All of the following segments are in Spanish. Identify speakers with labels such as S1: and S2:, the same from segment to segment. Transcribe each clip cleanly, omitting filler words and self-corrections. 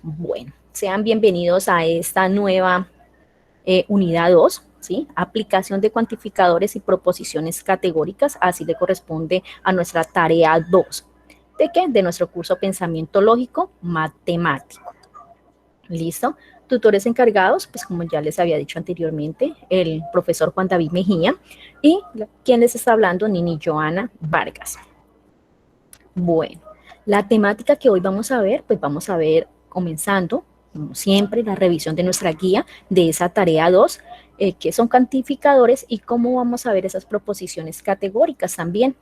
S1: Bueno, sean bienvenidos a esta nueva unidad 2, ¿sí? Aplicación de cuantificadores y proposiciones categóricas, así le corresponde a nuestra tarea 2. ¿De qué? De nuestro curso Pensamiento Lógico Matemático. ¿Listo? Tutores encargados, pues como ya les había dicho anteriormente, el profesor Juan David Mejía y quien les está hablando, Nini Joana Vargas. Bueno, la temática que hoy vamos a ver, pues vamos a ver comenzando, como siempre, la revisión de nuestra guía de esa tarea 2, que son cuantificadores y cómo vamos a ver esas proposiciones categóricas también.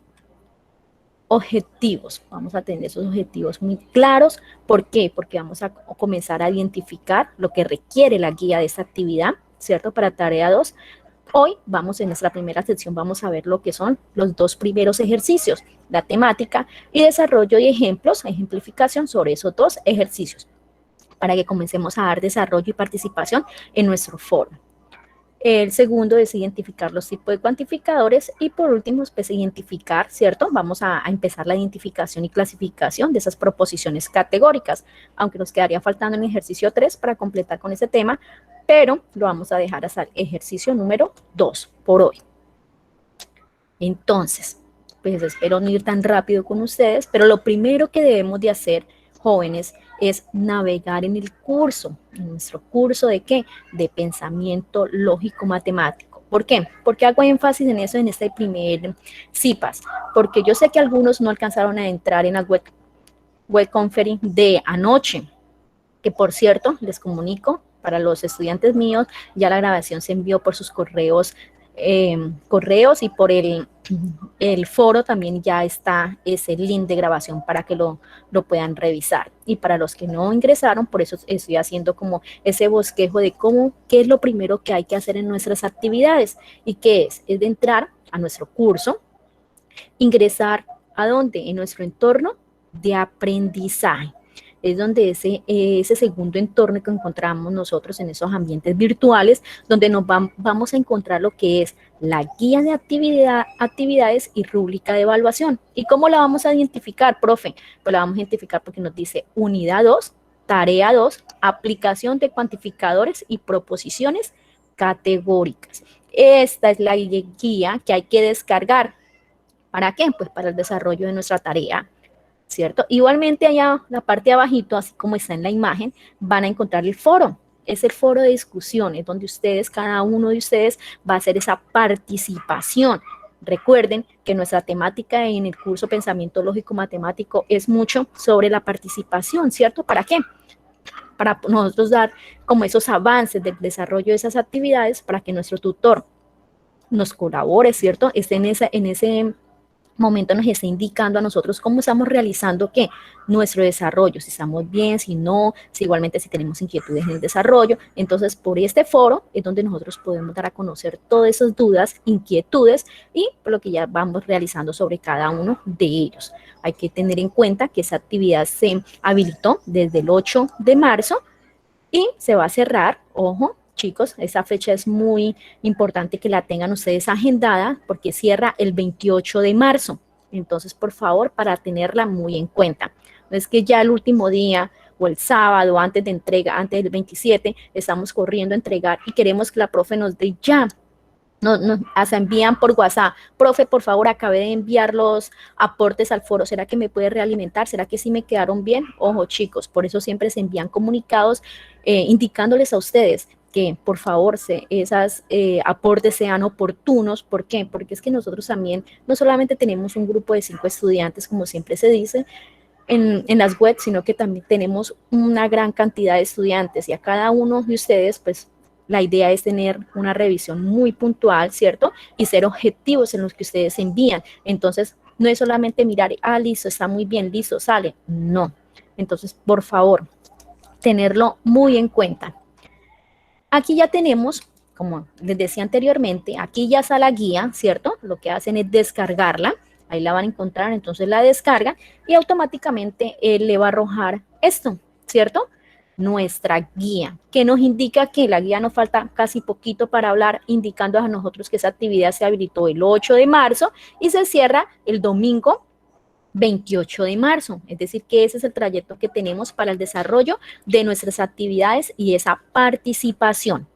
S1: Objetivos, vamos a tener esos objetivos muy claros. ¿Por qué? Porque vamos a comenzar a identificar lo que requiere la guía de esta actividad, ¿cierto? Para tarea 2. Hoy vamos en nuestra primera sección, vamos a ver lo que son los dos primeros ejercicios, la temática y desarrollo de ejemplos, ejemplificación sobre esos dos ejercicios, para que comencemos a dar desarrollo y participación en nuestro foro. El segundo es identificar los tipos de cuantificadores y por último, pues identificar, ¿cierto? Vamos a empezar la identificación y clasificación de esas proposiciones categóricas, aunque nos quedaría faltando en el ejercicio 3 para completar con ese tema, pero lo vamos a dejar hasta el ejercicio número 2 por hoy. Entonces, pues espero no ir tan rápido con ustedes, pero lo primero que debemos de hacer, jóvenes, es navegar en el curso, en nuestro curso de ¿qué? De pensamiento lógico matemático. ¿Por qué? Porque hago énfasis en eso en este primer CIPAS, porque yo sé que algunos no alcanzaron a entrar en la web conference de anoche, que por cierto, les comunico, para los estudiantes míos, ya la grabación se envió por sus correos y por el foro también ya está ese link de grabación para que lo puedan revisar. Y para los que no ingresaron, por eso estoy haciendo como ese bosquejo de qué es lo primero que hay que hacer en nuestras actividades. ¿Y qué es? Es de entrar a nuestro curso, ingresar ¿a dónde? En nuestro entorno de aprendizaje. Es donde ese segundo entorno que encontramos nosotros en esos ambientes virtuales, donde vamos a encontrar lo que es la guía de actividades y rúbrica de evaluación. ¿Y cómo la vamos a identificar, profe? Pues la vamos a identificar porque nos dice unidad 2, tarea 2, aplicación de cuantificadores y proposiciones categóricas. Esta es la guía que hay que descargar. ¿Para qué? Pues para el desarrollo de nuestra tarea, ¿cierto? Igualmente allá, la parte de abajito, así como está en la imagen, van a encontrar el foro. Es el foro de discusiones donde ustedes, cada uno de ustedes va a hacer esa participación. Recuerden que nuestra temática en el curso Pensamiento Lógico Matemático es mucho sobre la participación, ¿cierto? ¿Para qué? Para nosotros dar como esos avances del desarrollo de esas actividades para que nuestro tutor nos colabore, ¿cierto? Esté en ese momento nos está indicando a nosotros cómo estamos realizando ¿qué? Nuestro desarrollo, si estamos bien, si no, si igualmente si tenemos inquietudes en el desarrollo. Entonces, por este foro es donde nosotros podemos dar a conocer todas esas dudas, inquietudes y lo que ya vamos realizando sobre cada uno de ellos. Hay que tener en cuenta que esa actividad se habilitó desde el 8 de marzo y se va a cerrar, ojo, chicos, esa fecha es muy importante que la tengan ustedes agendada porque cierra el 28 de marzo. Entonces, por favor, para tenerla muy en cuenta. No es que ya el último día o el sábado antes de entrega, antes del 27, estamos corriendo a entregar y queremos que la profe nos dé ya. Nos envían por WhatsApp, profe, por favor, acabé de enviar los aportes al foro, ¿será que me puede realimentar? ¿Será que sí me quedaron bien? Ojo, chicos, por eso siempre se envían comunicados indicándoles a ustedes que por favor esos aportes sean oportunos. ¿Por qué? Porque es que nosotros también no solamente tenemos un grupo de 5 estudiantes, como siempre se dice, en las webs, sino que también tenemos una gran cantidad de estudiantes y a cada uno de ustedes, pues, la idea es tener una revisión muy puntual, ¿cierto? Y ser objetivos en los que ustedes envían. Entonces, no es solamente mirar, listo, está muy bien, listo, sale. No. Entonces, por favor, tenerlo muy en cuenta. Aquí ya tenemos, como les decía anteriormente, aquí ya está la guía, ¿cierto? Lo que hacen es descargarla, ahí la van a encontrar, entonces la descargan y automáticamente le va a arrojar esto, ¿cierto? Nuestra guía, que nos indica que la guía nos falta casi poquito para hablar, indicando a nosotros que esa actividad se habilitó el 8 de marzo y se cierra el domingo 28 de marzo, es decir, que ese es el trayecto que tenemos para el desarrollo de nuestras actividades y esa participación.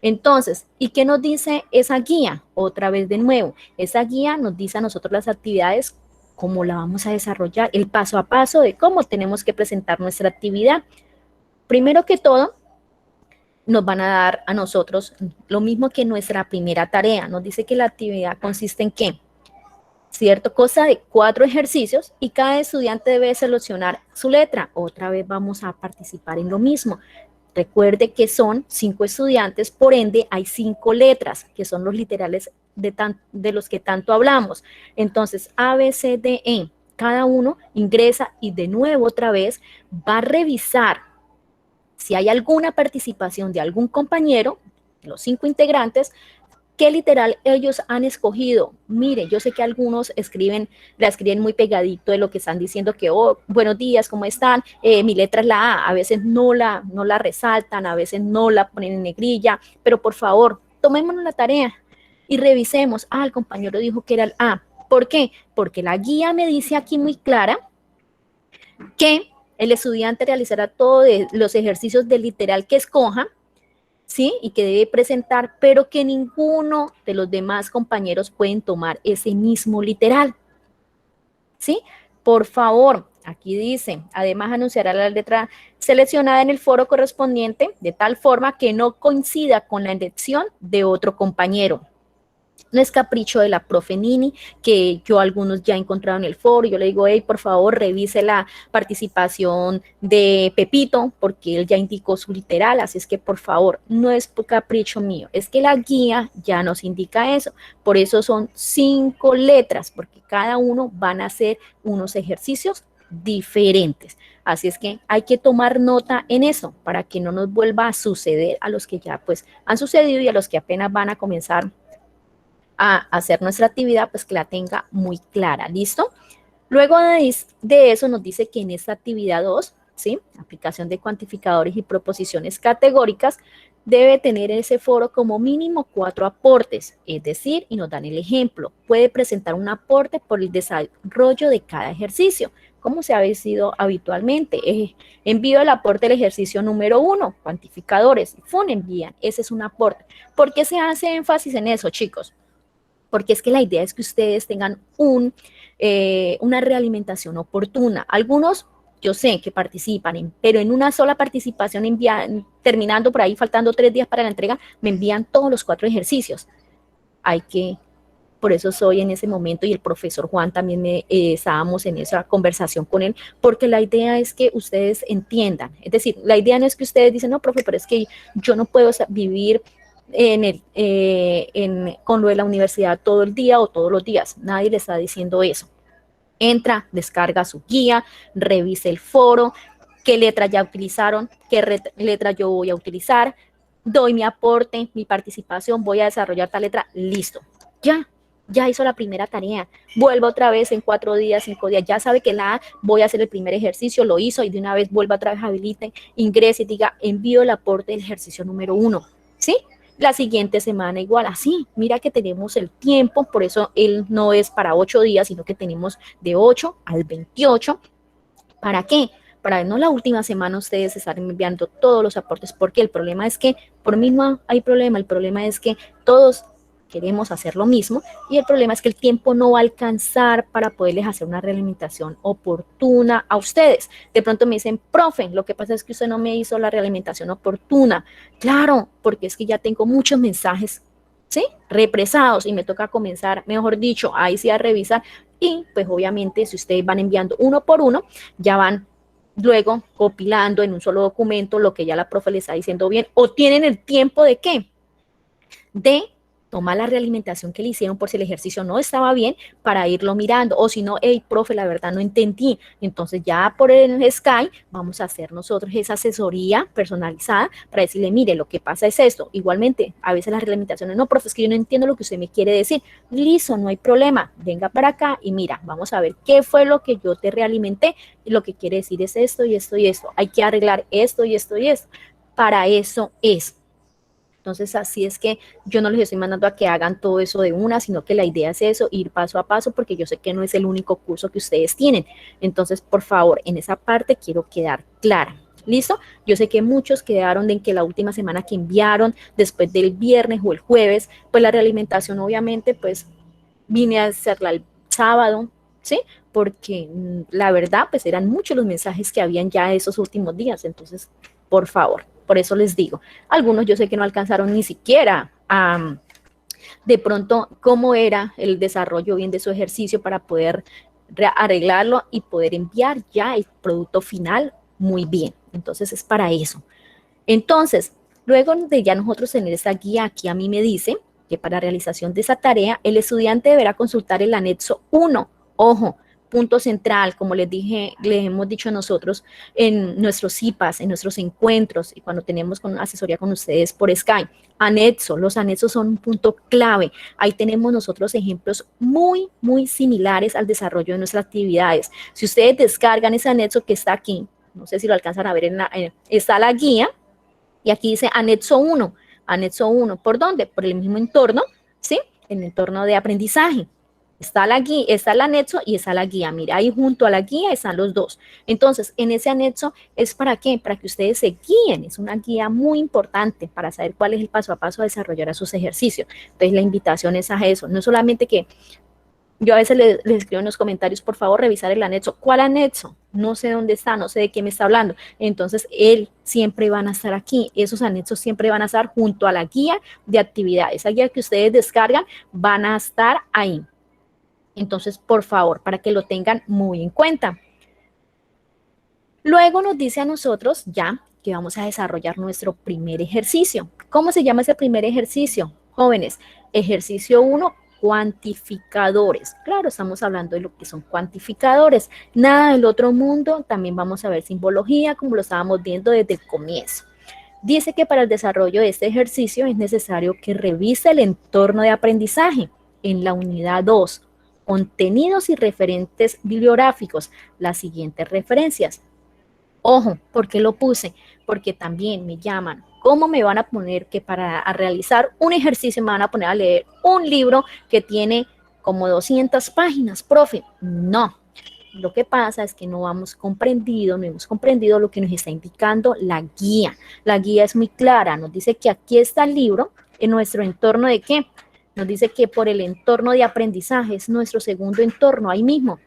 S1: Entonces, ¿y qué nos dice esa guía? Otra vez de nuevo, esa guía nos dice a nosotros las actividades, cómo la vamos a desarrollar, el paso a paso de cómo tenemos que presentar nuestra actividad. Primero que todo, nos van a dar a nosotros lo mismo que nuestra primera tarea. Nos dice que la actividad consiste en ¿qué? ¿Cierto? Cosa de 4 ejercicios y cada estudiante debe seleccionar su letra. Otra vez vamos a participar en lo mismo. Recuerde que son 5 estudiantes, por ende hay 5 letras, que son los literales de los que tanto hablamos. Entonces, A, B, C, D, E, cada uno ingresa y de nuevo otra vez va a revisar si hay alguna participación de algún compañero, los 5 integrantes, ¿qué literal ellos han escogido? Mire, yo sé que algunos la escriben muy pegadito de lo que están diciendo, que, oh, buenos días, ¿cómo están? Mi letra es la A veces no la resaltan, a veces no la ponen en negrilla, pero por favor, tomémonos la tarea y revisemos. El compañero dijo que era el A. ¿Por qué? Porque la guía me dice aquí muy clara que el estudiante realizará todos los ejercicios del literal que escoja, ¿sí? Y que debe presentar, pero que ninguno de los demás compañeros pueden tomar ese mismo literal, ¿sí? Por favor, aquí dice, además anunciará la letra seleccionada en el foro correspondiente de tal forma que no coincida con la elección de otro compañero. No es capricho de la profe Nini, que yo algunos ya he encontrado en el foro, yo le digo, hey, por favor, revise la participación de Pepito, porque él ya indicó su literal, así es que por favor, no es capricho mío, es que la guía ya nos indica eso, por eso son 5 letras, porque cada uno van a hacer unos ejercicios diferentes. Así es que hay que tomar nota en eso para que no nos vuelva a suceder a los que ya pues han sucedido y a los que apenas van a comenzar a hacer nuestra actividad, pues que la tenga muy clara, ¿listo? Luego de eso nos dice que en esta actividad 2, ¿sí? Aplicación de cuantificadores y proposiciones categóricas, debe tener ese foro como mínimo 4 aportes, es decir, y nos dan el ejemplo, puede presentar un aporte por el desarrollo de cada ejercicio, como se ha sido habitualmente. Envío el aporte del ejercicio número 1, cuantificadores, FUN envían, ese es un aporte. ¿Por qué se hace énfasis en eso, chicos? Porque es que la idea es que ustedes tengan una realimentación oportuna. Algunos, yo sé que participan, pero en una sola participación, terminando por ahí, faltando 3 días para la entrega, me envían todos los 4 ejercicios. Por eso soy en ese momento, y el profesor Juan también estábamos en esa conversación con él, porque la idea es que ustedes entiendan. Es decir, la idea no es que ustedes dicen, no, profe, pero es que yo no puedo vivir con lo de la universidad todo el día o todos los días. Nadie le está diciendo eso. Entra, descarga su guía, revise el foro, qué letra ya utilizaron, qué letra yo voy a utilizar, doy mi aporte, mi participación, voy a desarrollar tal letra, listo. Ya hizo la primera tarea, vuelva otra vez en 4 días, 5 días, ya sabe que voy a hacer el primer ejercicio, lo hizo y de una vez vuelva otra vez, habilite, ingrese y diga, envío el aporte del ejercicio número 1, ¿sí? La siguiente semana igual, así, mira que tenemos el tiempo, por eso él no es para 8 días, sino que tenemos de 8 al 28. ¿Para qué? Para no la última semana ustedes estar enviando todos los aportes, porque el problema es que, por mí no hay problema, el problema es que todos queremos hacer lo mismo y el problema es que el tiempo no va a alcanzar para poderles hacer una realimentación oportuna a ustedes. De pronto me dicen, profe, lo que pasa es que usted no me hizo la realimentación oportuna. Claro, porque es que ya tengo muchos mensajes, ¿sí? Represados y me toca comenzar, mejor dicho, ahí sí a revisar y pues obviamente si ustedes van enviando uno por uno, ya van luego compilando en un solo documento lo que ya la profe les está diciendo bien o tienen el tiempo de ¿qué? De tomar la realimentación que le hicieron por si el ejercicio no estaba bien para irlo mirando, o si no, hey, profe, la verdad no entendí, entonces ya por el Skype vamos a hacer nosotros esa asesoría personalizada para decirle, mire, lo que pasa es esto, igualmente, a veces las realimentaciones, no, profe, es que yo no entiendo lo que usted me quiere decir, listo, no hay problema, venga para acá y mira, vamos a ver qué fue lo que yo te realimenté, y lo que quiere decir es esto y esto y esto, hay que arreglar esto y esto y esto, para eso es. Entonces, así es que yo no les estoy mandando a que hagan todo eso de una, sino que la idea es eso, ir paso a paso, porque yo sé que no es el único curso que ustedes tienen. Entonces, por favor, en esa parte quiero quedar clara. ¿Listo? Yo sé que muchos quedaron en que la última semana que enviaron, después del viernes o el jueves, pues la realimentación obviamente, pues vine a hacerla el sábado, ¿sí? Porque la verdad, pues eran muchos los mensajes que habían ya esos últimos días. Entonces, por favor, por eso les digo, algunos yo sé que no alcanzaron ni siquiera a de pronto cómo era el desarrollo bien de su ejercicio para poder arreglarlo y poder enviar ya el producto final muy bien. Entonces es para eso. Entonces, luego de ya nosotros tener esta guía, aquí a mí me dice que para realización de esa tarea, el estudiante deberá consultar el anexo 1. Ojo, punto central, como les dije, les hemos dicho nosotros en nuestros CIPAS, en nuestros encuentros y cuando tenemos con asesoría con ustedes por Skype. Anexo, los anexos son un punto clave. Ahí tenemos nosotros ejemplos muy, muy similares al desarrollo de nuestras actividades. Si ustedes descargan ese anexo que está aquí, no sé si lo alcanzan a ver, está la guía, y aquí dice anexo 1. Anexo 1, ¿por dónde? Por el mismo entorno, ¿sí? El entorno de aprendizaje. Está la guía, está el anexo y está la guía. Mira, ahí junto a la guía están los dos. Entonces, en ese anexo es para qué? Para que ustedes se guíen. Es una guía muy importante para saber cuál es el paso a paso a desarrollar a sus ejercicios. Entonces, la invitación es a eso. No solamente que yo a veces les escribo en los comentarios, por favor, revisar el anexo. ¿Cuál anexo? No sé dónde está, no sé de qué me está hablando. Entonces, él siempre van a estar aquí. Esos anexos siempre van a estar junto a la guía de actividades. Esa guía que ustedes descargan van a estar ahí. Entonces, por favor, para que lo tengan muy en cuenta. Luego nos dice a nosotros ya que vamos a desarrollar nuestro primer ejercicio. ¿Cómo se llama ese primer ejercicio? Jóvenes, ejercicio 1, cuantificadores. Claro, estamos hablando de lo que son cuantificadores. Nada del otro mundo, también vamos a ver simbología, como lo estábamos viendo desde el comienzo. Dice que para el desarrollo de este ejercicio es necesario que revise el entorno de aprendizaje en la unidad 2, contenidos y referentes bibliográficos, las siguientes referencias. Ojo, ¿por qué lo puse? Porque también me llaman. ¿Cómo me van a poner que para realizar un ejercicio me van a poner a leer un libro que tiene como 200 páginas, profe? No. Lo que pasa es que no hemos comprendido lo que nos está indicando la guía. La guía es muy clara, nos dice que aquí está el libro en nuestro entorno de ¿qué? Nos dice que por el entorno de aprendizaje es nuestro segundo entorno, ahí mismo.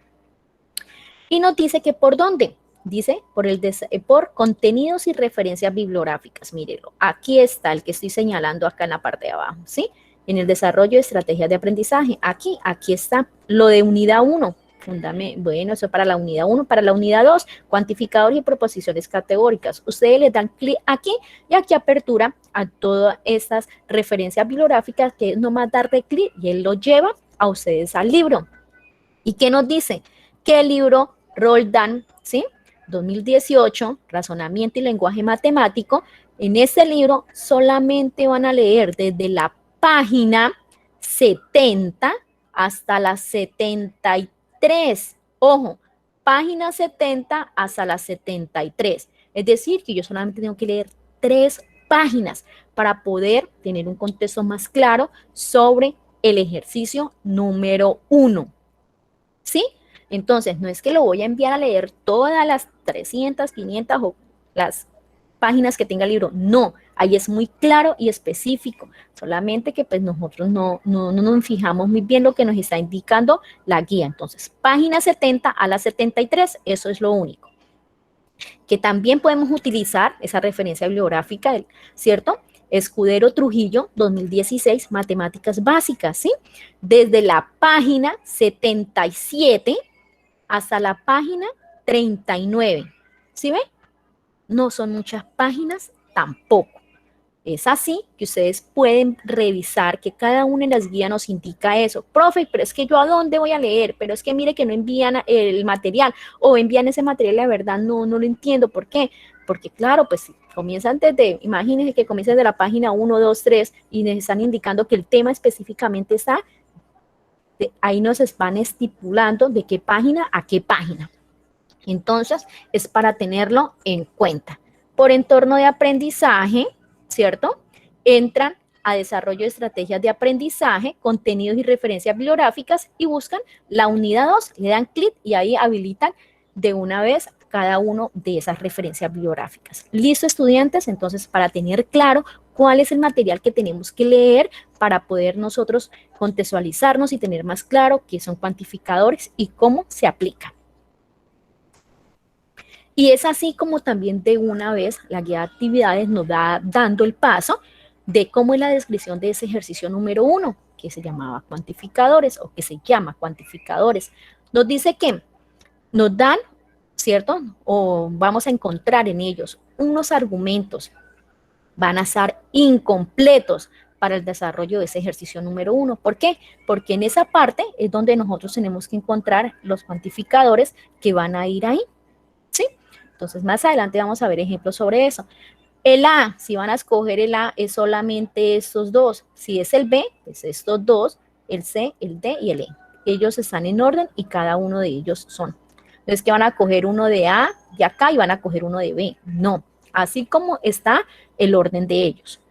S1: Y nos dice que por dónde. Dice por contenidos y referencias bibliográficas. Mírenlo, aquí está el que estoy señalando acá en la parte de abajo, ¿sí? En el desarrollo de estrategias de aprendizaje. Aquí está lo de unidad 1. Bueno, eso para la unidad 1, para la unidad 2, cuantificadores y proposiciones categóricas. Ustedes le dan clic aquí y aquí apertura a todas estas referencias bibliográficas que es nomás darle clic y él lo lleva a ustedes al libro. ¿Y qué nos dice? Que el libro Roldán, ¿sí? 2018, Razonamiento y Lenguaje Matemático, en ese libro solamente van a leer desde la página 70 hasta la 73. Ojo, página 70 hasta la 73. Es decir, que yo solamente tengo que leer 3 páginas para poder tener un contexto más claro sobre el ejercicio número 1. ¿Sí? Entonces, no es que lo voy a enviar a leer todas las 300, 500 o las páginas que tenga el libro. No, ahí es muy claro y específico. Solamente que pues nosotros no nos fijamos muy bien lo que nos está indicando la guía. Entonces, página 70 a la 73, eso es lo único. Que también podemos utilizar esa referencia bibliográfica, ¿cierto? Escudero Trujillo, 2016, Matemáticas Básicas, ¿sí? Desde la página 77 hasta la página 39. ¿Sí ve? No son muchas páginas tampoco. Es así que ustedes pueden revisar que cada una de las guías nos indica eso. Profe, pero es que yo a dónde voy a leer, pero es que mire que no envían el material o envían ese material, la verdad no lo entiendo. ¿Por qué? Porque claro, pues si comienzan desde, imagínense que comiencen de la página 1, 2, 3 y les están indicando que el tema específicamente está, ahí nos van estipulando de qué página a qué página. Entonces, es para tenerlo en cuenta. Por entorno de aprendizaje, ¿cierto? entran a desarrollo de estrategias de aprendizaje, contenidos y referencias bibliográficas y buscan la unidad 2, le dan clic y ahí habilitan de una vez cada uno de esas referencias bibliográficas. ¿Listo, estudiantes? Entonces, para tener claro cuál es el material que tenemos que leer para poder nosotros contextualizarnos y tener más claro qué son cuantificadores y cómo se aplican. Y es así como también de una vez la guía de actividades nos da dando el paso de cómo es la descripción de ese ejercicio número 1, que se llamaba cuantificadores o que se llama cuantificadores. Nos dice que nos dan, ¿cierto? O vamos a encontrar en ellos unos argumentos, van a estar incompletos para el desarrollo de ese ejercicio número 1. ¿Por qué? Porque en esa parte es donde nosotros tenemos que encontrar los cuantificadores que van a ir ahí, ¿sí? Entonces, más adelante vamos a ver ejemplos sobre eso. El A, si van a escoger el A, es solamente estos dos. Si es el B, pues estos dos, el C, el D y el E. Ellos están en orden y cada uno de ellos son. No es que van a coger uno de A de acá y van a coger uno de B. No, así como está el orden de ellos.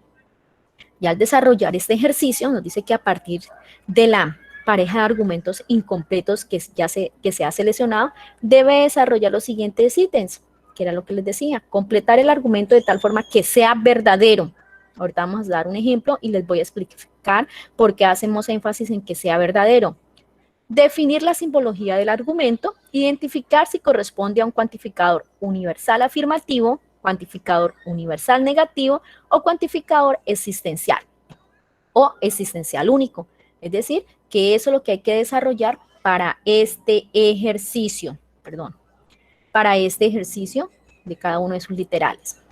S1: Y al desarrollar este ejercicio, nos dice que a partir de la pareja de argumentos incompletos que se ha seleccionado, debe desarrollar los siguientes ítems, que era lo que les decía, completar el argumento de tal forma que sea verdadero. Ahorita vamos a dar un ejemplo y les voy a explicar por qué hacemos énfasis en que sea verdadero. Definir la simbología del argumento, identificar si corresponde a un cuantificador universal afirmativo, cuantificador universal negativo o cuantificador existencial o existencial único. Es decir, que eso es lo que hay que desarrollar para este ejercicio, para este ejercicio de cada uno de sus literales.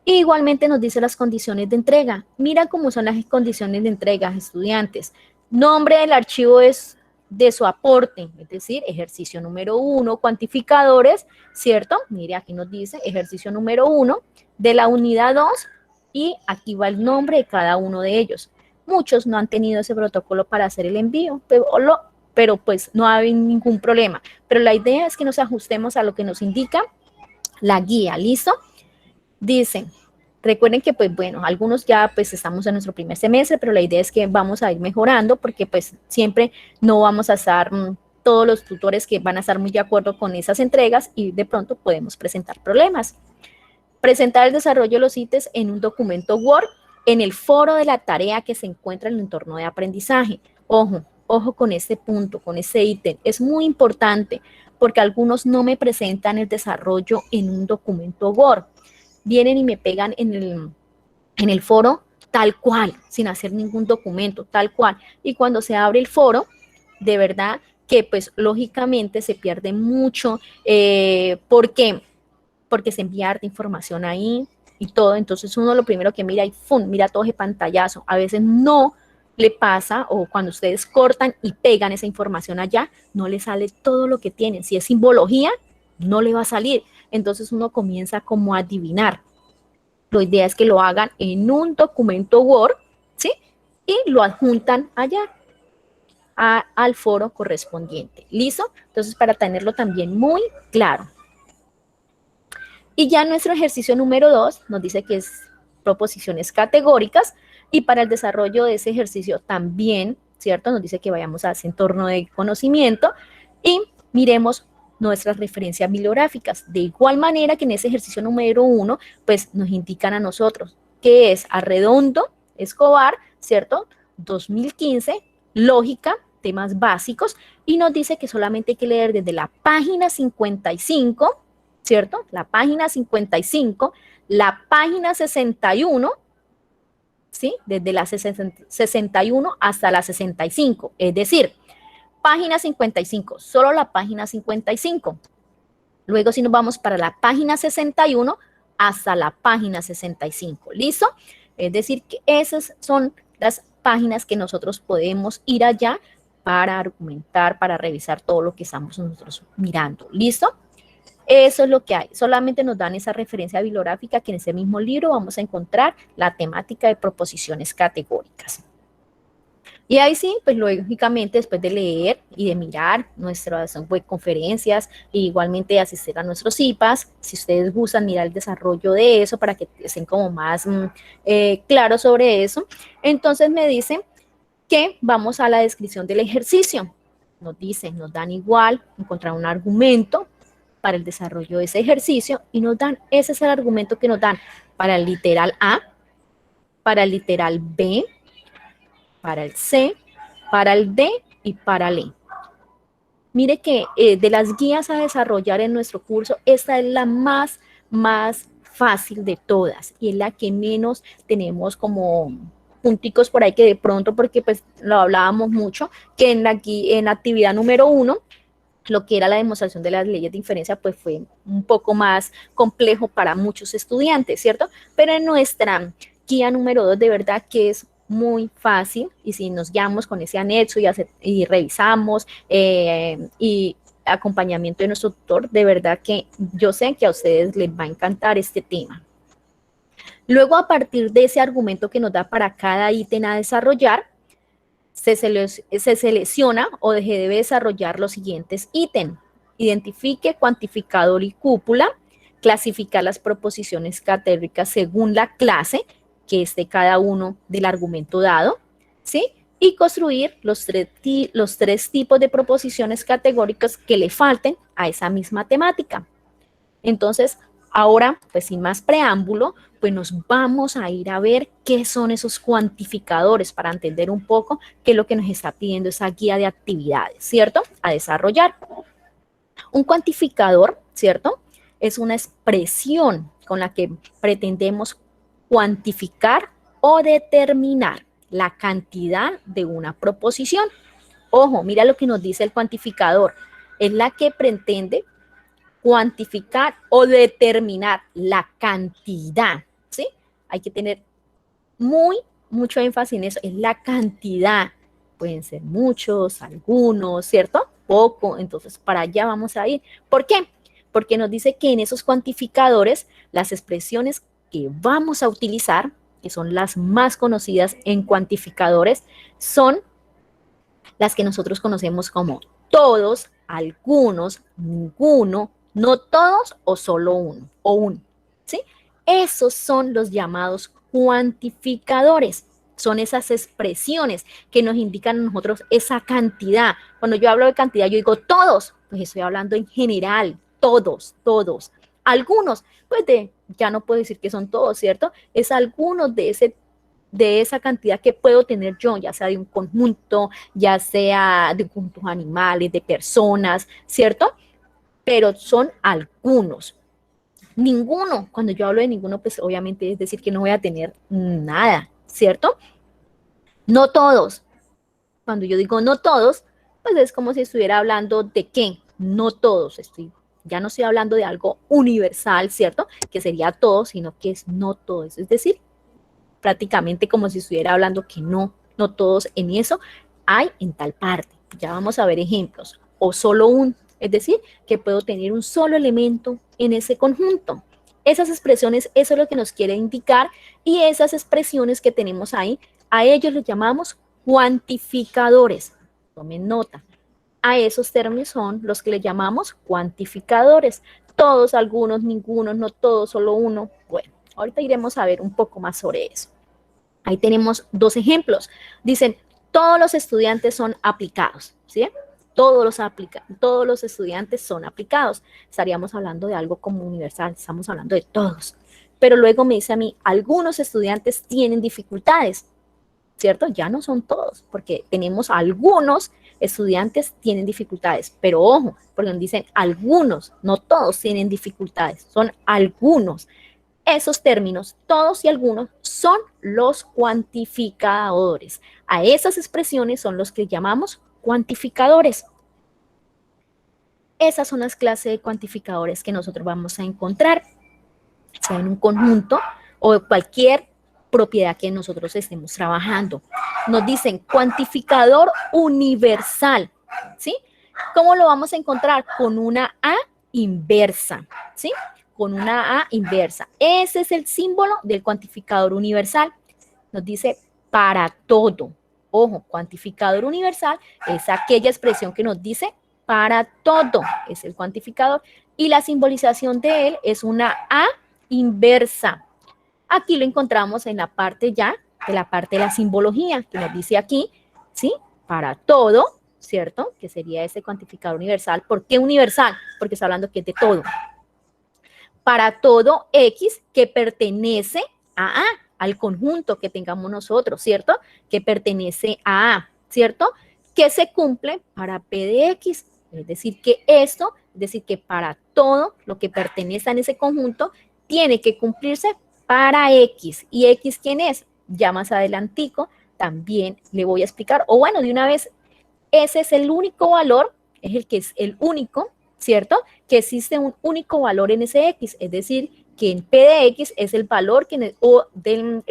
S1: Y igualmente nos dice las condiciones de entrega. Mira cómo son las condiciones de entrega, estudiantes. Nombre del archivo es de su aporte, es decir, ejercicio número 1, cuantificadores, ¿cierto? Mire, aquí nos dice ejercicio número 1 de la unidad 2 y aquí va el nombre de cada uno de ellos. Muchos no han tenido ese protocolo para hacer el envío, pero pues no hay ningún problema. Pero la idea es que nos ajustemos a lo que nos indica la guía, ¿listo? Dicen, recuerden que pues bueno, algunos ya pues estamos en nuestro primer semestre, pero la idea es que vamos a ir mejorando porque pues siempre no vamos a estar todos los tutores que van a estar muy de acuerdo con esas entregas y de pronto podemos presentar problemas. Presentar el desarrollo de los ítems en un documento Word en el foro de la tarea que se encuentra en el entorno de aprendizaje. Ojo con este punto, con este ítem, es muy importante porque algunos no me presentan el desarrollo en un documento Word. Vienen y me pegan en el foro tal cual, sin hacer ningún documento, tal cual. Y cuando se abre el foro, de verdad que pues lógicamente se pierde mucho. ¿Por qué? Porque se envía harta información ahí y todo. Entonces uno lo primero que mira y ¡fum! Mira todo ese pantallazo. A veces no le pasa o cuando ustedes cortan y pegan esa información allá, no le sale todo lo que tienen. Si es simbología, no le va a salir. Entonces uno comienza como a adivinar. La idea es que lo hagan en un documento Word, ¿sí? Y lo adjuntan allá al foro correspondiente. ¿Listo? Entonces, para tenerlo también muy claro. Y ya nuestro ejercicio número 2 nos dice que es proposiciones categóricas y para el desarrollo de ese ejercicio también, ¿cierto? Nos dice que vayamos a ese entorno de conocimiento y miremos nuestras referencias bibliográficas. De igual manera que en ese ejercicio número 1, pues nos indican a nosotros que es Arredondo, Escobar, ¿cierto? 2015, lógica, temas básicos, y nos dice que solamente hay que leer desde la página 55, ¿cierto? La página 55, la página 61, ¿sí? Desde la 61 hasta la 65, es decir, página 55, solo la página 55. Luego si nos vamos para la página 61 hasta la página 65, ¿listo? Es decir, que esas son las páginas que nosotros podemos ir allá para argumentar, para revisar todo lo que estamos nosotros mirando, ¿listo? Eso es lo que hay. Solamente nos dan esa referencia bibliográfica que en ese mismo libro vamos a encontrar la temática de proposiciones categóricas. Y ahí sí, pues lógicamente después de leer y de mirar nuestras conferencias e igualmente asistir a nuestros IPAs, si ustedes gustan mirar el desarrollo de eso para que estén como más claros sobre eso, entonces me dicen que vamos a la descripción del ejercicio. Nos dicen, nos dan igual encontrar un argumento para el desarrollo de ese ejercicio y nos dan, ese es el argumento que nos dan para el literal A, para el literal B, para el C, para el D y para el E. Mire que de las guías a desarrollar en nuestro curso, esta es la más fácil de todas y es la que menos tenemos como punticos por ahí que de pronto, porque pues lo hablábamos mucho, que en la actividad número 1, lo que era la demostración de las leyes de inferencia, pues fue un poco más complejo para muchos estudiantes, ¿cierto? Pero en nuestra guía número 2, de verdad que es muy fácil, y si nos guiamos con ese anexo y revisamos y acompañamiento de nuestro tutor, de verdad que yo sé que a ustedes les va a encantar este tema. Luego, a partir de ese argumento que nos da para cada ítem a desarrollar, se selecciona o debe desarrollar los siguientes ítems. Identifique, cuantificador y cúpula, clasificar las proposiciones categóricas según la clase que esté cada uno del argumento dado, ¿sí? Y construir los tres tipos de proposiciones categóricas que le falten a esa misma temática. Entonces, ahora, pues sin más preámbulo, pues nos vamos a ir a ver qué son esos cuantificadores para entender un poco qué es lo que nos está pidiendo esa guía de actividades, ¿cierto? A desarrollar. Un cuantificador, ¿cierto? Es una expresión con la que pretendemos cuantificar o determinar la cantidad de una proposición. Ojo, mira lo que nos dice el cuantificador. Es la que pretende cuantificar o determinar la cantidad, ¿sí? Hay que tener mucho énfasis en eso, es la cantidad. Pueden ser muchos, algunos, ¿cierto? Poco, entonces para allá vamos a ir. ¿Por qué? Porque nos dice que en esos cuantificadores, las expresiones que vamos a utilizar, que son las más conocidas en cuantificadores, son las que nosotros conocemos como todos, algunos, ninguno, no todos o solo uno o un, ¿sí? Esos son los llamados cuantificadores. Son esas expresiones que nos indican a nosotros esa cantidad. Cuando yo hablo de cantidad, yo digo todos, pues estoy hablando en general, todos, todos. Algunos, pues ya no puedo decir que son todos, ¿cierto? Es algunos de esa cantidad que puedo tener yo, ya sea de un conjunto, ya sea de conjuntos animales, de personas, ¿cierto? Pero son algunos. Ninguno, cuando yo hablo de ninguno, pues obviamente es decir que no voy a tener nada, ¿cierto? No todos. Cuando yo digo no todos, pues es como si estuviera hablando de qué, no todos. Ya no estoy hablando de algo universal, ¿cierto? Que sería todo, sino que es no todos. Es decir, prácticamente como si estuviera hablando que no todos en eso hay en tal parte. Ya vamos a ver ejemplos. O solo un, es decir, que puedo tener un solo elemento en ese conjunto. Esas expresiones, eso es lo que nos quiere indicar, y esas expresiones que tenemos ahí, a ellos les llamamos cuantificadores. Tomen nota. A esos términos son los que le llamamos cuantificadores. Todos, algunos, ninguno, no todos, solo uno. Bueno, ahorita iremos a ver un poco más sobre eso. Ahí tenemos dos ejemplos. Dicen, todos los estudiantes son aplicados, ¿sí? Todos los estudiantes son aplicados. Estaríamos hablando de algo como universal, estamos hablando de todos. Pero luego me dice a mí, algunos estudiantes tienen dificultades, ¿cierto? Ya no son todos, porque tenemos algunos estudiantes tienen dificultades, pero ojo, porque nos dicen algunos, no todos tienen dificultades, son algunos. Esos términos, todos y algunos, son los cuantificadores. A esas expresiones son los que llamamos cuantificadores. Esas son las clases de cuantificadores que nosotros vamos a encontrar, sea en un conjunto o cualquier propiedad que nosotros estemos trabajando. Nos dicen cuantificador universal, ¿sí? ¿Cómo lo vamos a encontrar? Con una A inversa, ¿sí? Con una A inversa. Ese es el símbolo del cuantificador universal. Nos dice para todo Ojo, cuantificador universal es aquella expresión que nos dice para todo, es el cuantificador. Y la simbolización de él es una A inversa. Aquí lo encontramos en la parte ya, de la parte de la simbología, que nos dice aquí, ¿sí? Para todo, ¿cierto? Que sería ese cuantificador universal. ¿Por qué universal? Porque está hablando que es de todo. Para todo X que pertenece a A, al conjunto que tengamos nosotros, ¿cierto? Que pertenece a A, ¿cierto? Que se cumple para P de X. Es decir, que esto, es decir, que para todo lo que pertenece a ese conjunto, tiene que cumplirse para X. ¿Y X quién es? Ya más adelantico también le voy a explicar, o bueno, de una vez, ese es el único valor, es el que es el único, ¿cierto? Que existe un único valor en ese X, es decir, que en P de X es el valor que del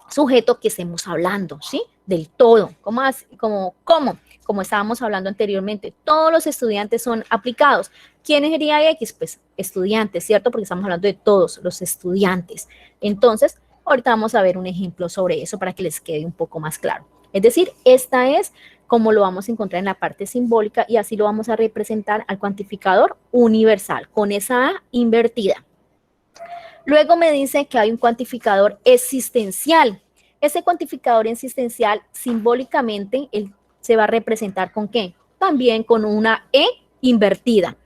S1: sujeto que estemos hablando, ¿sí? Del todo, como estábamos hablando anteriormente, todos los estudiantes son aplicados. ¿Quién sería X? Pues estudiantes, ¿cierto? Porque estamos hablando de todos los estudiantes. Entonces, ahorita vamos a ver un ejemplo sobre eso para que les quede un poco más claro. Es decir, esta es como lo vamos a encontrar en la parte simbólica y así lo vamos a representar al cuantificador universal, con esa A invertida. Luego me dice que hay un cuantificador existencial. Ese cuantificador existencial, simbólicamente, él se va a representar ¿con qué? También con una E invertida.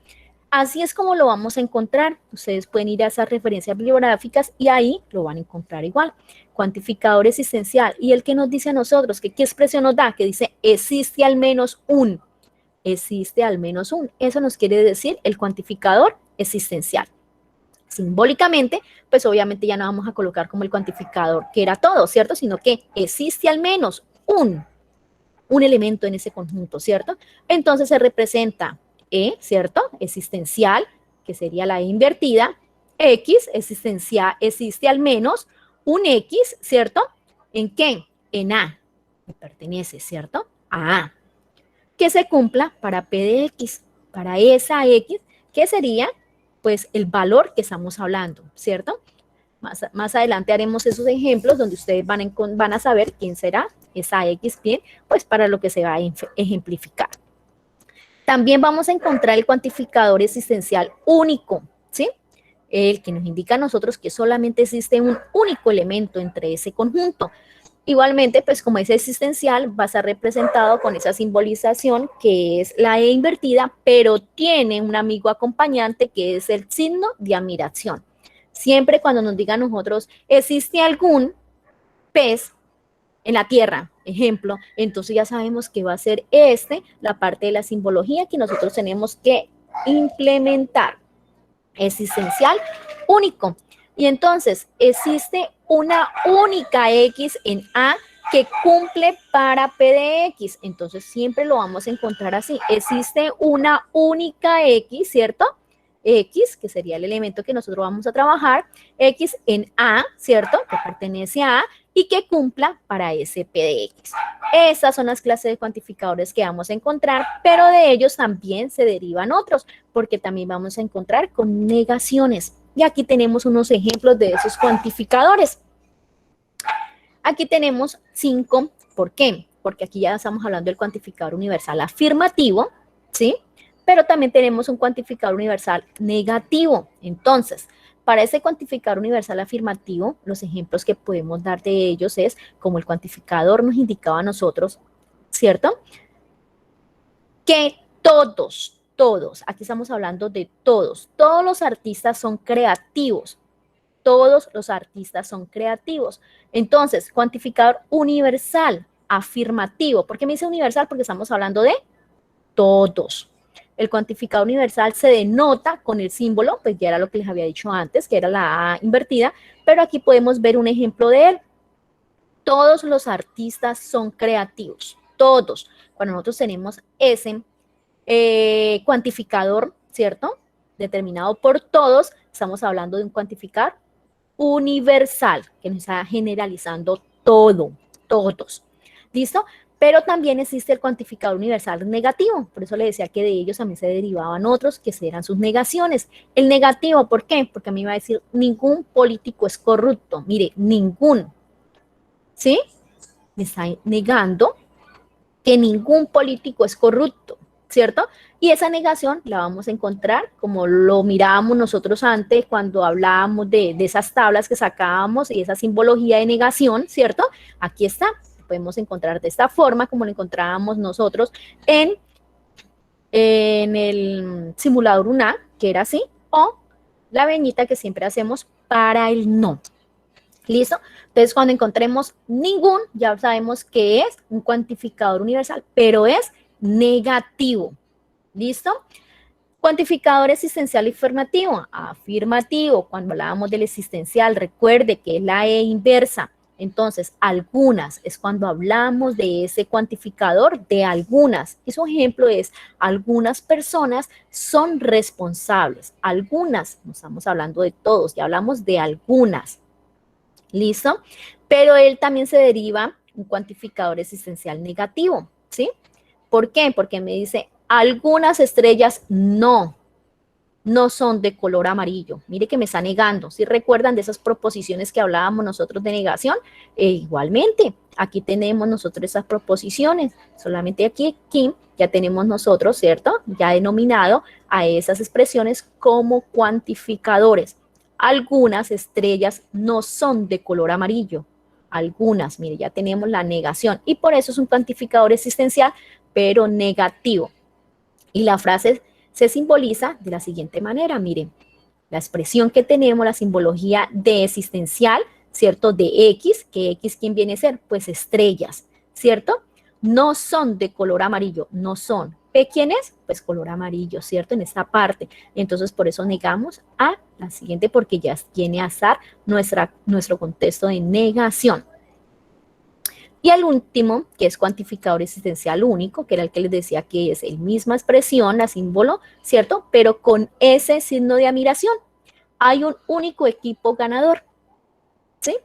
S1: Así es como lo vamos a encontrar. Ustedes pueden ir a esas referencias bibliográficas y ahí lo van a encontrar igual. Cuantificador existencial. Y el que nos dice a nosotros, que qué expresión nos da, que dice existe al menos un. Existe al menos un. Eso nos quiere decir el cuantificador existencial. Simbólicamente, pues obviamente ya no vamos a colocar como el cuantificador que era todo, ¿cierto? Sino que existe al menos un elemento en ese conjunto, ¿cierto? Entonces se representa E, ¿cierto? Existencial, que sería la E invertida, X, existencial, existe al menos un X, ¿cierto? ¿En qué? En A, que pertenece, ¿cierto? A A. Que se cumpla para P de X, para esa X, que sería pues el valor que estamos hablando, ¿cierto? Más adelante haremos esos ejemplos donde ustedes van a saber quién será esa X bien, pues para lo que se va a ejemplificar. También vamos a encontrar el cuantificador existencial único, ¿sí? El que nos indica a nosotros que solamente existe un único elemento entre ese conjunto. Igualmente, pues como es existencial, va a ser representado con esa simbolización que es la E invertida, pero tiene un amigo acompañante que es el signo de admiración. Siempre cuando nos digan nosotros, existe algún pez en la tierra, ejemplo, entonces ya sabemos que va a ser la parte de la simbología que nosotros tenemos que implementar. Existencial único. Y entonces existe una única X en A que cumple para P de X. Entonces siempre lo vamos a encontrar así. Existe una única X, ¿cierto? X, que sería el elemento que nosotros vamos a trabajar, X en A, ¿cierto? Que pertenece a A y que cumpla para ese P de X. Estas son las clases de cuantificadores que vamos a encontrar, pero de ellos también se derivan otros, porque también vamos a encontrar con negaciones. Y aquí tenemos unos ejemplos de esos cuantificadores. Aquí tenemos 5. ¿Por qué? Porque aquí ya estamos hablando del cuantificador universal afirmativo, ¿sí? Pero también tenemos un cuantificador universal negativo. Entonces, para ese cuantificador universal afirmativo, los ejemplos que podemos dar de ellos es, como el cuantificador nos indicaba a nosotros, ¿cierto? Que todos, aquí estamos hablando de todos los artistas son creativos. Todos los artistas son creativos. Entonces, cuantificador universal, afirmativo. ¿Por qué me dice universal? Porque estamos hablando de todos. El cuantificador universal se denota con el símbolo, pues ya era lo que les había dicho antes, que era la A invertida, pero aquí podemos ver un ejemplo de él. Todos los artistas son creativos, todos. Cuando nosotros tenemos ese cuantificador, ¿cierto? Determinado por todos, estamos hablando de un cuantificador universal, que nos está generalizando todo, todos. ¿Listo? Pero también existe el cuantificador universal negativo, por eso le decía que de ellos también se derivaban otros que eran sus negaciones. El negativo, ¿por qué? Porque a mí me va a decir, ningún político es corrupto. Mire, ningún ¿sí? Me está negando que ningún político es corrupto, ¿cierto? Y esa negación la vamos a encontrar como lo mirábamos nosotros antes cuando hablábamos de esas tablas que sacábamos y esa simbología de negación, ¿cierto? Aquí está, podemos encontrar de esta forma como lo encontrábamos nosotros en el simulador UNA, que era así, o la veñita que siempre hacemos para el no. ¿Listo? Entonces, cuando encontremos ningún, ya sabemos que es un cuantificador universal, pero es negativo. ¿Listo? Cuantificador existencial y afirmativo. Afirmativo, cuando hablábamos del existencial, recuerde que es la E inversa. Entonces, algunas es cuando hablamos de ese cuantificador de algunas. Y su ejemplo es, algunas personas son responsables. Algunas, no estamos hablando de todos, ya hablamos de algunas. ¿Listo? Pero él también se deriva un cuantificador existencial negativo, ¿sí? ¿Por qué? Porque me dice, algunas estrellas no son de color amarillo. Mire que me está negando. ¿Sí recuerdan de esas proposiciones que hablábamos nosotros de negación? Igualmente, aquí tenemos nosotros esas proposiciones. Solamente aquí ya tenemos nosotros, ¿cierto? Ya denominado a esas expresiones como cuantificadores. Algunas estrellas no son de color amarillo. Algunas, mire, ya tenemos la negación. Y por eso es un cuantificador existencial, pero negativo. Y la frase se simboliza de la siguiente manera, miren, la expresión que tenemos, la simbología de existencial, ¿cierto? De X, que X, ¿quién viene a ser? Pues estrellas, ¿cierto? No son de color amarillo, no son. ¿P quién es? Pues color amarillo, ¿cierto? En esta parte. Entonces, por eso negamos a la siguiente, porque ya tiene a estar nuestro contexto de negación. Y el último, que es cuantificador existencial único, que era el que les decía que es el misma expresión, la símbolo, ¿cierto? Pero con ese signo de admiración. Hay un único equipo ganador, ¿sí?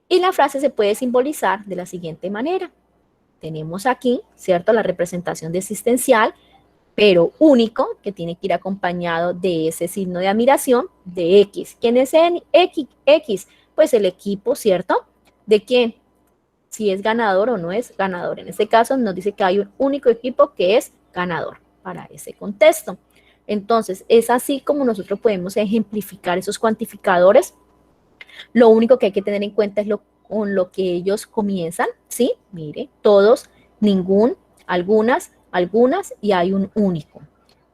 S1: Y la frase se puede simbolizar de la siguiente manera. Tenemos aquí, ¿cierto? La representación de existencial, pero único, que tiene que ir acompañado de ese signo de admiración de X. ¿Quién es X? Pues el equipo, ¿cierto? ¿De quién? Si es ganador o no es ganador. En este caso nos dice que hay un único equipo que es ganador para ese contexto. Entonces, es así como nosotros podemos ejemplificar esos cuantificadores. Lo único que hay que tener en cuenta es con lo que ellos comienzan, ¿sí? Mire, todos, ningún, algunas y hay un único.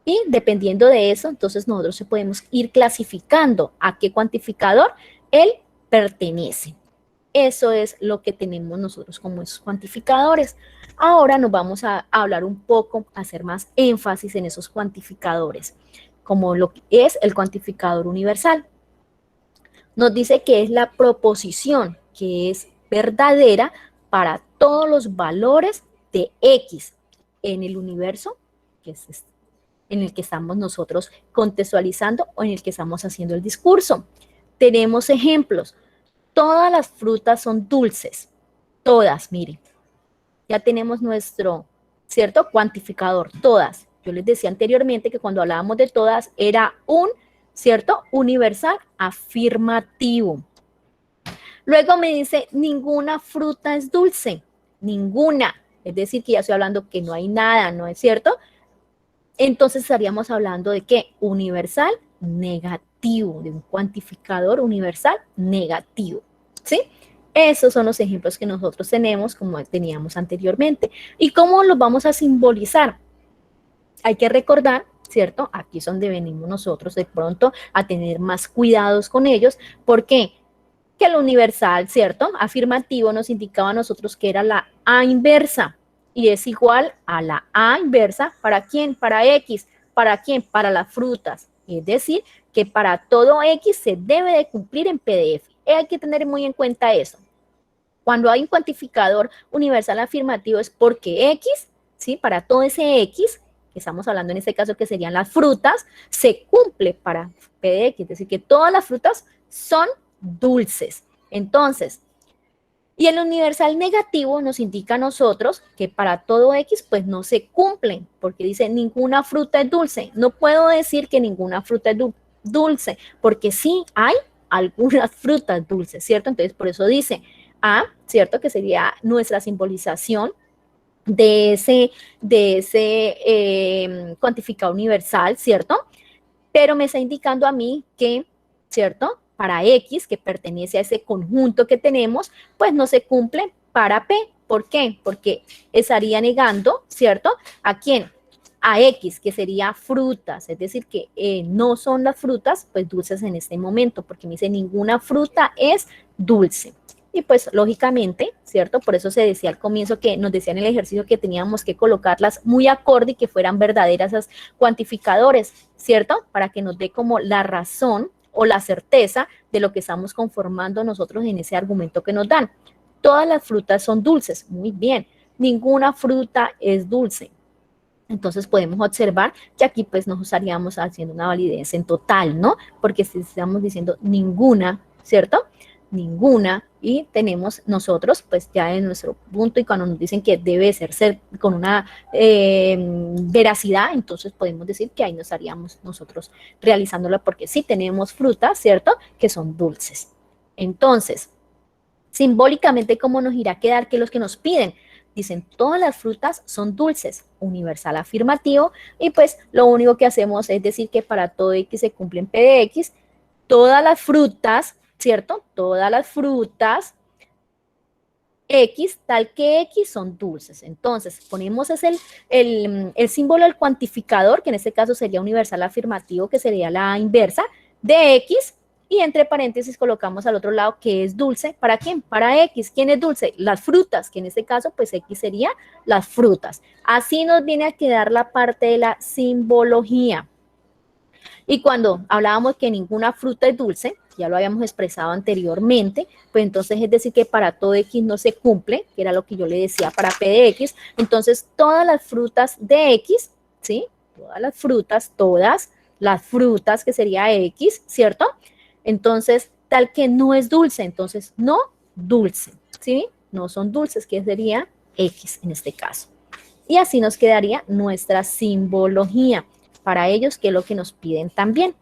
S1: Y dependiendo de eso, entonces nosotros podemos ir clasificando a qué cuantificador él pertenece. Eso es lo que tenemos nosotros como esos cuantificadores. Ahora nos vamos a hablar un poco, a hacer más énfasis en esos cuantificadores, como lo que es el cuantificador universal. Nos dice que es la proposición que es verdadera para todos los valores de X en el universo, que es en el que estamos nosotros contextualizando o en el que estamos haciendo el discurso. Tenemos ejemplos. Todas las frutas son dulces, todas, miren. Ya tenemos nuestro, ¿cierto? Cuantificador, todas. Yo les decía anteriormente que cuando hablábamos de todas era un, ¿cierto? Universal afirmativo. Luego me dice, ninguna fruta es dulce, ninguna. Es decir, que ya estoy hablando que no hay nada, ¿no es cierto? Entonces estaríamos hablando de qué? Universal negativo, de un cuantificador universal negativo, ¿sí? Esos son los ejemplos que nosotros tenemos como teníamos anteriormente. ¿Y cómo los vamos a simbolizar? Hay que recordar, ¿cierto? Aquí es donde venimos nosotros de pronto a tener más cuidados con ellos. ¿Por qué? Que el universal, ¿cierto? Afirmativo nos indicaba a nosotros que era la A inversa y es igual a la A inversa, ¿para quién? Para X. ¿Para quién? Para las frutas. Es decir, que para todo X se debe de cumplir en PDF. Hay que tener muy en cuenta eso. Cuando hay un cuantificador universal afirmativo es porque X, ¿sí? Para todo ese X, que estamos hablando en este caso que serían las frutas, se cumple para PDX, es decir, que todas las frutas son dulces. Entonces, y el universal negativo nos indica a nosotros que para todo X pues no se cumplen, porque dice ninguna fruta es dulce. No puedo decir que ninguna fruta es dulce, porque sí hay algunas frutas dulces, ¿cierto? Entonces por eso dice A, ¿cierto? Que sería nuestra simbolización de ese cuantificador universal, ¿cierto? Pero me está indicando a mí que, ¿cierto? Para X, que pertenece a ese conjunto que tenemos, pues no se cumple para P. ¿Por qué? Porque estaría negando, ¿cierto? ¿A quién? A X, que sería frutas, es decir, que no son las frutas, pues dulces en este momento, porque me dice ninguna fruta es dulce. Y pues lógicamente, ¿cierto? Por eso se decía al comienzo que nos decían en el ejercicio que teníamos que colocarlas muy acorde y que fueran verdaderas esas cuantificadores, ¿cierto? Para que nos dé como la razón o la certeza de lo que estamos conformando nosotros en ese argumento que nos dan. Todas las frutas son dulces, muy bien. Ninguna fruta es dulce. Entonces podemos observar que aquí pues nos estaríamos haciendo una validez en total, ¿no? Porque si estamos diciendo ninguna, ¿cierto? Ninguna, y tenemos nosotros pues ya en nuestro punto, y cuando nos dicen que debe ser con una veracidad, entonces podemos decir que ahí no estaríamos nosotros realizándolo, porque sí tenemos frutas, ¿cierto? Que son dulces. Entonces, simbólicamente, ¿cómo nos irá a quedar que los que nos piden? Dicen, todas las frutas son dulces, universal afirmativo, y pues lo único que hacemos es decir que para todo X se cumple en P de X, todas las frutas, ¿cierto? Todas las frutas X, tal que X, son dulces. Entonces, ponemos es el símbolo del cuantificador, que en este caso sería universal afirmativo, que sería la inversa de X, y entre paréntesis colocamos al otro lado que es dulce. ¿Para quién? Para X. ¿Quién es dulce? Las frutas, que en este caso, pues X sería las frutas. Así nos viene a quedar la parte de la simbología. Y cuando hablábamos que ninguna fruta es dulce, ya lo habíamos expresado anteriormente, pues entonces es decir que para todo X no se cumple, que era lo que yo le decía para P de X, entonces todas las frutas de X, ¿sí? Todas las frutas que sería X, ¿cierto? Entonces, tal que no es dulce, entonces no dulce, ¿sí? No son dulces, que sería X en este caso. Y así nos quedaría nuestra simbología para ellos, que es lo que nos piden también.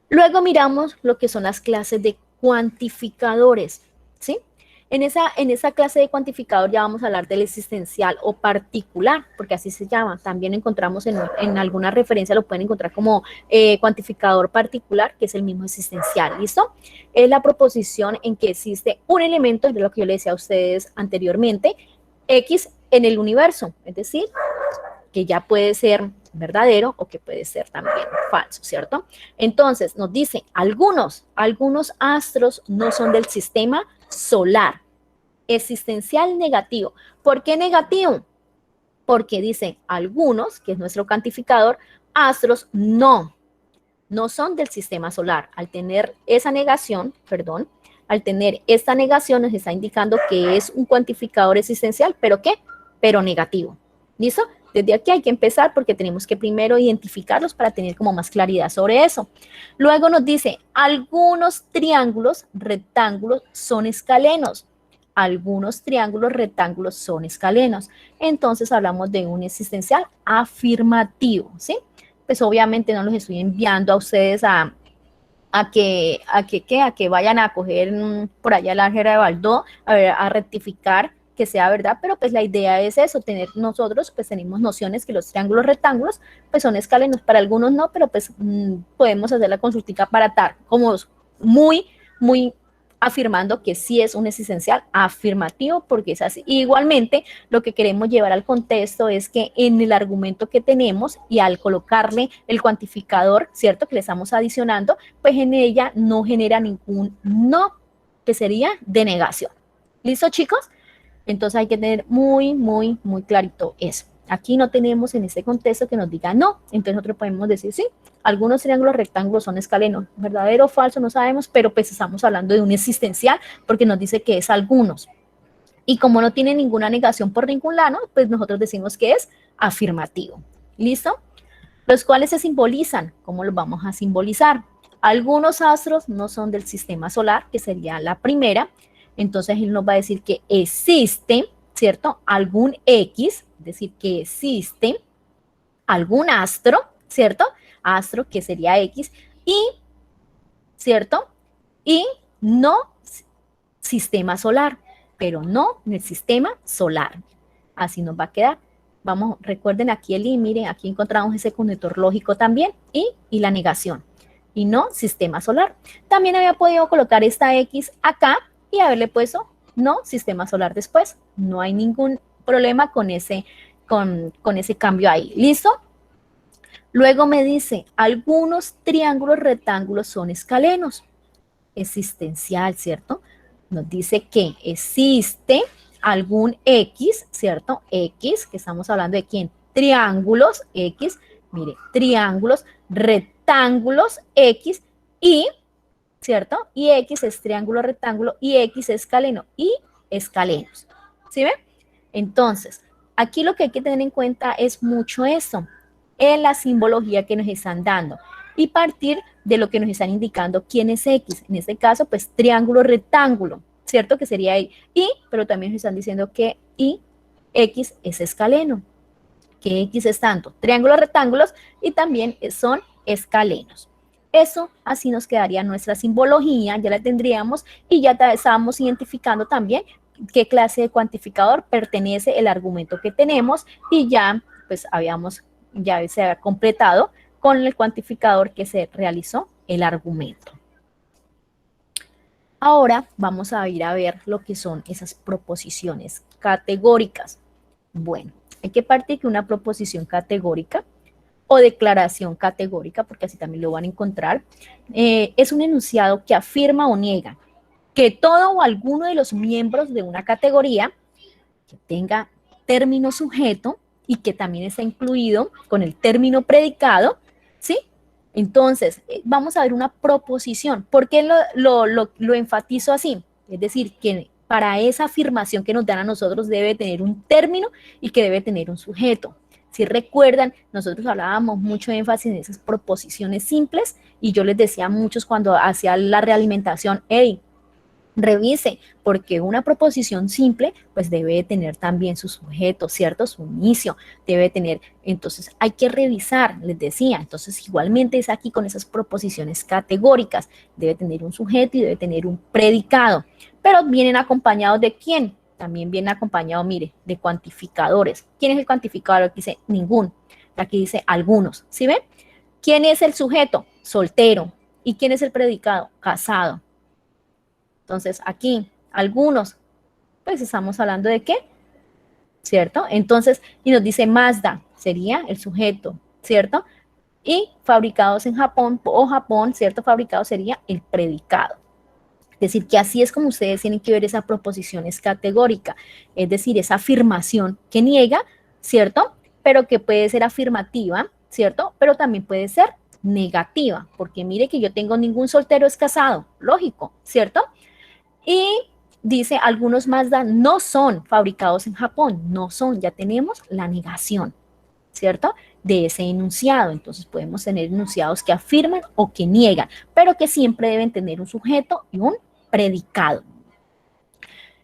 S1: Luego miramos lo que son las clases de cuantificadores, ¿sí? En esa clase de cuantificador ya vamos a hablar del existencial o particular, porque así se llama. También encontramos en alguna referencia, lo pueden encontrar como cuantificador particular, que es el mismo existencial, ¿listo? Es la proposición en que existe un elemento, de lo que yo les decía a ustedes anteriormente, X en el universo, es decir, que ya puede ser verdadero o que puede ser también falso, ¿cierto? Entonces nos dice, algunos astros no son del sistema solar. Existencial negativo. ¿Por qué negativo? Porque dice algunos, que es nuestro cuantificador, astros no son del sistema solar. Al tener esa negación, perdón, al tener esta negación nos está indicando que es un cuantificador existencial, ¿pero qué? Pero negativo. ¿Listo? Desde aquí hay que empezar porque tenemos que primero identificarlos para tener como más claridad sobre eso. Luego nos dice, algunos triángulos rectángulos son escalenos. Algunos triángulos rectángulos son escalenos. Entonces hablamos de un existencial afirmativo, ¿sí? Pues obviamente no los estoy enviando a ustedes a que vayan a coger por allá el álgebra de Baldó, a rectificar que sea verdad, pero pues la idea es eso, tener nosotros, pues tenemos nociones que los triángulos rectángulos, pues son escalenos, para algunos no, pero pues podemos hacer la consultica para estar como muy afirmando que sí es un existencial afirmativo, porque es así. Igualmente, lo que queremos llevar al contexto es que en el argumento que tenemos y al colocarle el cuantificador, ¿cierto? Que le estamos adicionando, pues en ella no genera ningún no, que sería denegación. ¿Listo, chicos? Entonces hay que tener muy clarito eso. Aquí no tenemos en este contexto que nos diga no, entonces nosotros podemos decir sí, algunos triángulos rectángulos son escalenos, verdadero o falso no sabemos, pero pues estamos hablando de un existencial porque nos dice que es algunos. Y como no tiene ninguna negación por ningún lado, pues nosotros decimos que es afirmativo. ¿Listo? Los cuales se simbolizan. ¿Cómo los vamos a simbolizar? Algunos astros no son del sistema solar, que sería la primera. Entonces él nos va a decir que existe, ¿cierto? Algún X, es decir, que existe algún astro, ¿cierto? Astro que sería X, y, ¿cierto? Y no sistema solar, pero no en el sistema solar. Así nos va a quedar. Vamos, recuerden aquí el y, miren, aquí encontramos ese conector lógico también y la negación. Y no sistema solar. También había podido colocar esta X acá y haberle puesto no sistema solar después. No hay ningún problema con ese cambio ahí. ¿Listo? Luego me dice, algunos triángulos rectángulos son escalenos. Existencial, ¿cierto? Nos dice que existe algún X, ¿cierto? X, que estamos hablando de quién? Triángulos, X, mire, triángulos, rectángulos, X, y, ¿cierto? Y X es triángulo, rectángulo, y X es escaleno, y escalenos. ¿Sí ven? Entonces, aquí lo que hay que tener en cuenta es mucho eso, en la simbología que nos están dando, y partir de lo que nos están indicando quién es X. En este caso, pues triángulo, rectángulo, ¿cierto? Que sería Y, pero también nos están diciendo que Y, X es escaleno, que X es tanto triángulos, rectángulos, y también son escalenos. Eso así nos quedaría nuestra simbología, ya la tendríamos, y ya estábamos identificando también qué clase de cuantificador pertenece el argumento que tenemos, y ya pues ya se había completado con el cuantificador que se realizó el argumento. Ahora vamos a ir a ver lo que son esas proposiciones categóricas. Bueno, hay que partir que una proposición categórica o declaración categórica, porque así también lo van a encontrar, es un enunciado que afirma o niega que todo o alguno de los miembros de una categoría que tenga término sujeto y que también está incluido con el término predicado, ¿sí? Entonces, vamos a ver una proposición. ¿Por qué lo enfatizo así? Es decir, que para esa afirmación que nos dan a nosotros debe tener un término y que debe tener un sujeto. Si recuerdan, nosotros hablábamos mucho de énfasis en esas proposiciones simples y yo les decía a muchos cuando hacía la realimentación, hey, revise, porque una proposición simple pues debe tener también su sujeto, ¿cierto? Su inicio, debe tener, entonces hay que revisar, les decía, entonces igualmente es aquí con esas proposiciones categóricas, debe tener un sujeto y debe tener un predicado, pero vienen acompañados ¿de quién? También vienen acompañados, mire, de cuantificadores. ¿Quién es el cuantificador? Aquí dice ningún, aquí dice algunos, ¿sí ven? ¿Quién es el sujeto? Soltero. ¿Y quién es el predicado? Casado. Entonces, aquí, algunos, pues estamos hablando de qué, ¿cierto? Entonces, y nos dice Mazda, sería el sujeto, ¿cierto? Y fabricados en Japón, o Japón, ¿cierto? Fabricado sería el predicado. Es decir, que así es como ustedes tienen que ver esa proposición es categórica, es decir, esa afirmación que niega, ¿cierto? Pero que puede ser afirmativa, ¿cierto? Pero también puede ser negativa, porque mire que yo tengo ningún soltero es casado, lógico, ¿cierto? Y dice, algunos Mazda no son fabricados en Japón, no son, ya tenemos la negación, ¿cierto? De ese enunciado. Entonces podemos tener enunciados que afirman o que niegan, pero que siempre deben tener un sujeto y un predicado.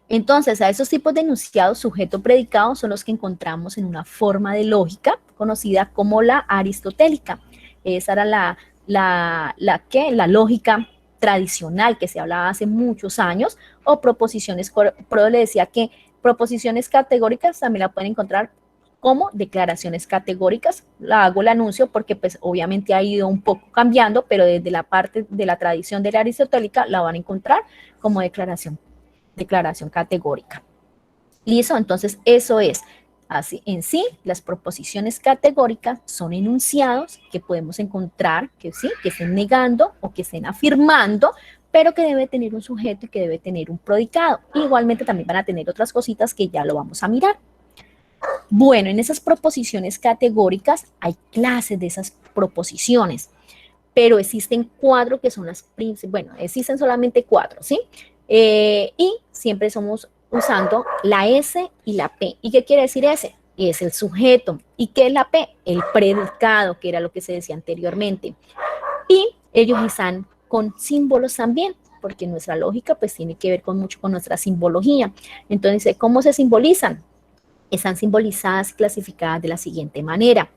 S1: Entonces, a esos tipos de enunciados, sujeto, predicado, son los que encontramos en una forma de lógica conocida como la aristotélica. Esa era la lógica tradicional que se hablaba hace muchos años, o proposiciones, pero le decía que proposiciones categóricas también la pueden encontrar como declaraciones categóricas. La hago el anuncio porque pues obviamente ha ido un poco cambiando, pero desde la parte de la tradición de la aristotélica la van a encontrar como declaración categórica. ¿Listo? Entonces eso es. Así, en sí, las proposiciones categóricas son enunciados que podemos encontrar que sí, que estén negando o que estén afirmando, pero que debe tener un sujeto y que debe tener un predicado. Igualmente también van a tener otras cositas que ya lo vamos a mirar. Bueno, en esas proposiciones categóricas hay clases de esas proposiciones, pero existen 4 que son las principales, bueno, existen solamente 4, ¿sí? Y siempre somos usando la S y la P. ¿Y qué quiere decir S? Es el sujeto. ¿Y qué es la P? El predicado, que era lo que se decía anteriormente. Y ellos están con símbolos también, porque nuestra lógica pues tiene que ver mucho con nuestra simbología. Entonces, ¿cómo se simbolizan? Están simbolizadas y clasificadas de la siguiente manera.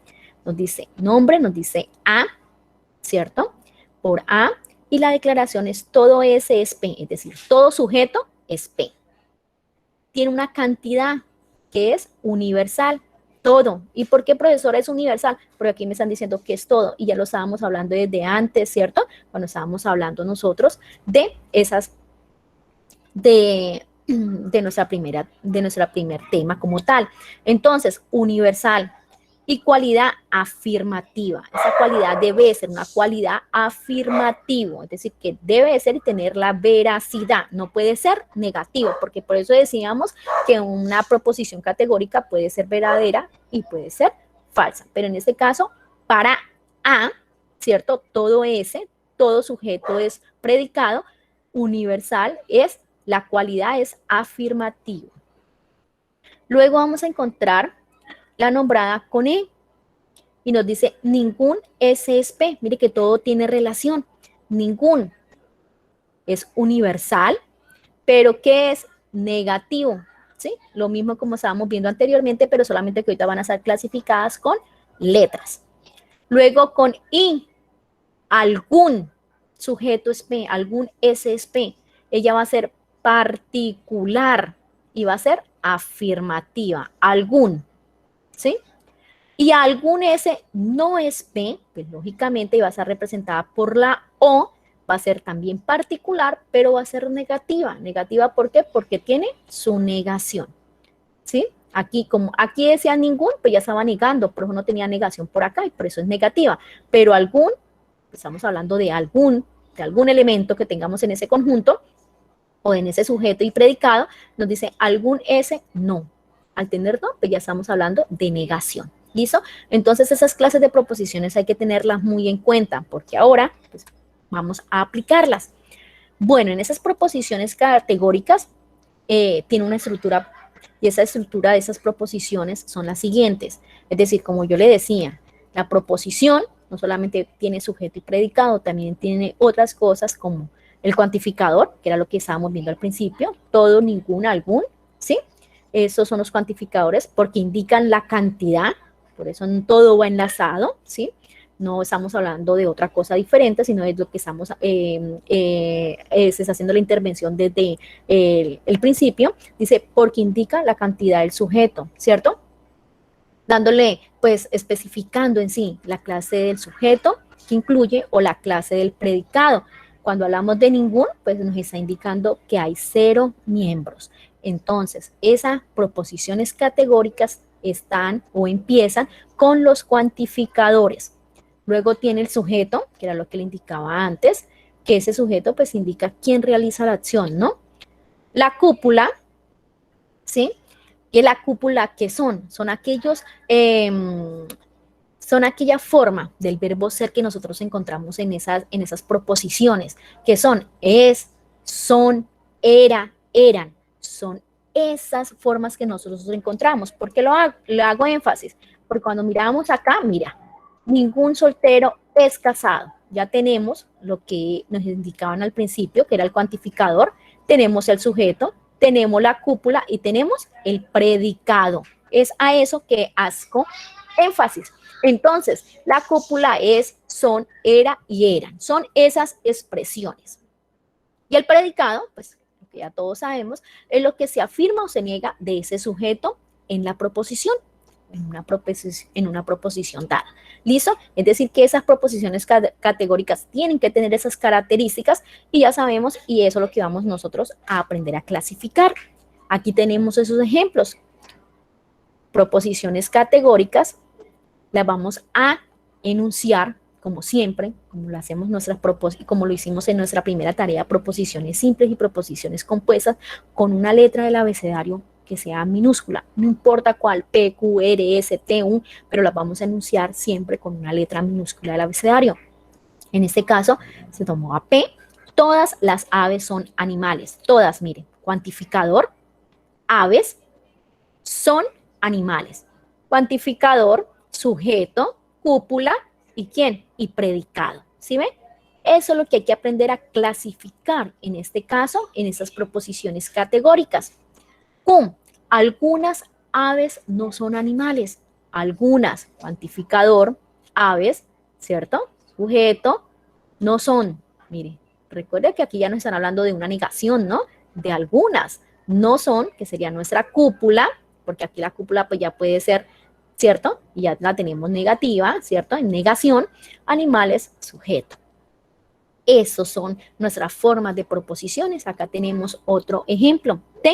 S1: Nos dice nombre, nos dice A, ¿cierto? Por A, y la declaración es todo S es P, es decir, todo sujeto es P. Tiene una cantidad que es universal, todo. ¿Y por qué, profesora, es universal? Porque aquí me están diciendo que es todo, y ya lo estábamos hablando desde antes, ¿cierto? Cuando estábamos hablando nosotros de esas, de nuestra primer tema como tal. Entonces, universal y cualidad afirmativa. Esa cualidad debe ser una cualidad afirmativa, es decir, que debe ser y tener la veracidad, no puede ser negativo, porque por eso decíamos que una proposición categórica puede ser verdadera y puede ser falsa, pero en este caso, para A, ¿cierto? Todo S, todo sujeto es predicado, universal es, la cualidad es afirmativa. Luego vamos a encontrar la nombrada con E, y nos dice ningún S es P. Mire que todo tiene relación. Ningún es universal, pero ¿qué es negativo? ¿Sí? Lo mismo como estábamos viendo anteriormente, pero solamente que ahorita van a ser clasificadas con letras. Luego con I, algún sujeto es P, algún S es P. Ella va a ser particular y va a ser afirmativa. Algún, ¿sí? Y algún S no es P, pues lógicamente va a ser representada por la O, va a ser también particular, pero va a ser negativa. ¿Negativa por qué? Porque tiene su negación, ¿sí? Aquí, como aquí decía ningún, pues ya estaba negando, por eso no tenía negación por acá y por eso es negativa. Pero algún, estamos hablando de algún elemento que tengamos en ese conjunto o en ese sujeto y predicado, nos dice algún S no. Al tener no, pues ya estamos hablando de negación. ¿Listo? Entonces esas clases de proposiciones hay que tenerlas muy en cuenta porque ahora pues, vamos a aplicarlas. Bueno, en esas proposiciones categóricas tiene una estructura y esa estructura de esas proposiciones son las siguientes. Es decir, como yo le decía, la proposición no solamente tiene sujeto y predicado, también tiene otras cosas como el cuantificador, que era lo que estábamos viendo al principio, todo, ningún, algún, ¿sí? Esos son los cuantificadores porque indican la cantidad, por eso todo va enlazado, ¿sí? No estamos hablando de otra cosa diferente, sino de lo que estamos, se está haciendo la intervención desde el principio, dice, porque indica la cantidad del sujeto, ¿cierto? Dándole, pues, especificando en sí la clase del sujeto que incluye o la clase del predicado. Cuando hablamos de ningún, pues nos está indicando que hay 0 miembros. Entonces, esas proposiciones categóricas están o empiezan con los cuantificadores. Luego tiene el sujeto, que era lo que le indicaba antes, que ese sujeto pues indica quién realiza la acción, ¿no? La cúpula, ¿sí? ¿Y la cúpula qué son? Son aquellos, son aquella forma del verbo ser que nosotros encontramos en esas proposiciones, que son es, son, era, eran. Son esas formas que nosotros encontramos. ¿Por qué le hago énfasis? Porque cuando miramos acá, mira, ningún soltero es casado. Ya tenemos lo que nos indicaban al principio, que era el cuantificador, tenemos el sujeto, tenemos la cúpula y tenemos el predicado. Es a eso que hago énfasis. Entonces, la cúpula es, son, era y eran. Son esas expresiones. Y el predicado, pues, lo que ya todos sabemos, es lo que se afirma o se niega de ese sujeto en la proposición, en una proposición dada. ¿Listo? Es decir, que esas proposiciones categóricas tienen que tener esas características y ya sabemos, y eso es lo que vamos nosotros a aprender a clasificar. Aquí tenemos esos ejemplos. Proposiciones categóricas las vamos a enunciar como siempre, como lo hacemos como lo hicimos en nuestra primera tarea, proposiciones simples y proposiciones compuestas con una letra del abecedario que sea minúscula, no importa cuál, P, Q, R, S, T, U, pero las vamos a enunciar siempre con una letra minúscula del abecedario. En este caso se tomó a P, todas las aves son animales, todas, miren, cuantificador, aves son animales, cuantificador, sujeto, cúpula, ¿y quién? Y predicado, ¿sí ven? Eso es lo que hay que aprender a clasificar, en este caso, en estas proposiciones categóricas. ¡Pum! Algunas aves no son animales, algunas, cuantificador, aves, ¿cierto? Sujeto, no son. Mire, recuerde que aquí ya nos están hablando de una negación, ¿no? de algunas. No son, que sería nuestra cúpula, porque aquí la cúpula pues ya puede ser, ¿cierto? Y ya la tenemos negativa, ¿cierto? En negación, animales, sujeto. Esos son nuestras formas de proposiciones. Acá tenemos otro ejemplo. T.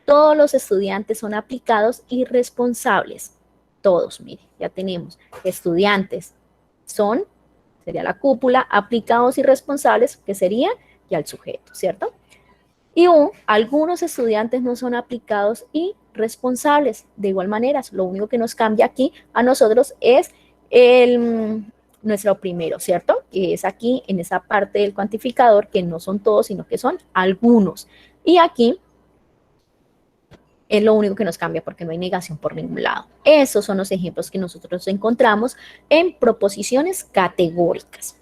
S1: Todos los estudiantes son aplicados y responsables. Todos, mire, ya tenemos. Estudiantes son, sería la cúpula, aplicados y responsables, que sería ya el sujeto, ¿cierto? Y algunos estudiantes no son aplicados y responsables. De igual manera, lo único que nos cambia aquí a nosotros es nuestro primero, ¿cierto? Que es aquí en esa parte del cuantificador, que no son todos, sino que son algunos. Y aquí es lo único que nos cambia porque no hay negación por ningún lado. Esos son los ejemplos que nosotros encontramos en proposiciones categóricas.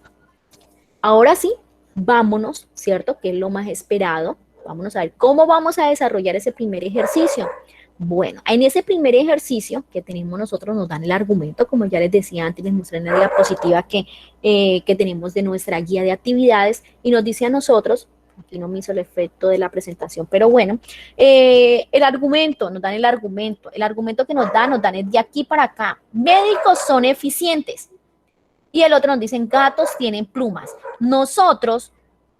S1: Ahora sí, vámonos, ¿cierto? Que es lo más esperado. Vámonos a ver cómo vamos a desarrollar ese primer ejercicio. Bueno, en ese primer ejercicio que tenemos nosotros nos dan el argumento, como ya les decía antes, les mostré en la diapositiva que tenemos de nuestra guía de actividades y nos dice a nosotros, aquí no me hizo el efecto de la presentación, pero bueno, el argumento, nos dan el argumento que nos dan es de aquí para acá. Médicos son eficientes. Y el otro nos dicen gatos tienen plumas. Nosotros,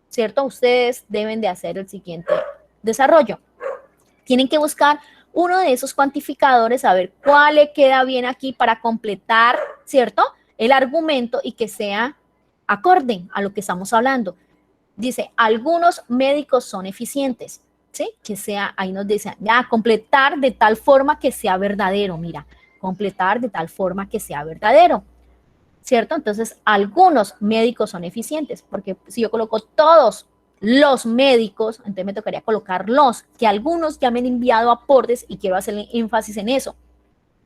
S1: ¿cierto? Ustedes deben de hacer el siguiente desarrollo. Tienen que buscar uno de esos cuantificadores, a ver cuál le queda bien aquí para completar, ¿cierto? El argumento y que sea acorde a lo que estamos hablando. Dice, algunos médicos son eficientes, ¿sí? Que sea, ahí nos dice, ya, completar de tal forma que sea verdadero, mira, completar de tal forma que sea verdadero. ¿Cierto? Entonces, algunos médicos son eficientes, porque si yo coloco todos los médicos, entonces me tocaría colocar los, que algunos ya me han enviado aportes y quiero hacerle énfasis en eso.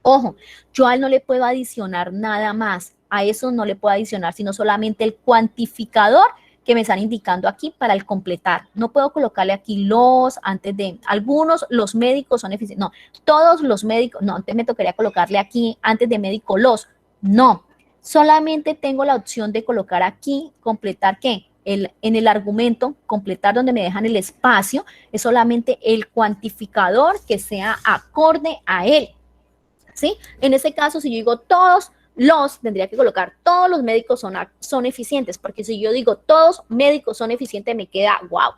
S1: Ojo, yo a él no le puedo adicionar nada más, a eso no le puedo adicionar, sino solamente el cuantificador que me están indicando aquí para el completar. No puedo colocarle aquí los antes de, algunos, los médicos son eficientes, no, todos los médicos, no, antes me tocaría colocarle aquí antes de médico los, no. Solamente tengo la opción de colocar aquí, completar ¿qué? En el argumento, completar donde me dejan el espacio, es solamente el cuantificador que sea acorde a él, ¿sí? En ese caso, si yo digo todos los, tendría que colocar todos los médicos son eficientes, porque si yo digo todos médicos son eficientes, me queda wow.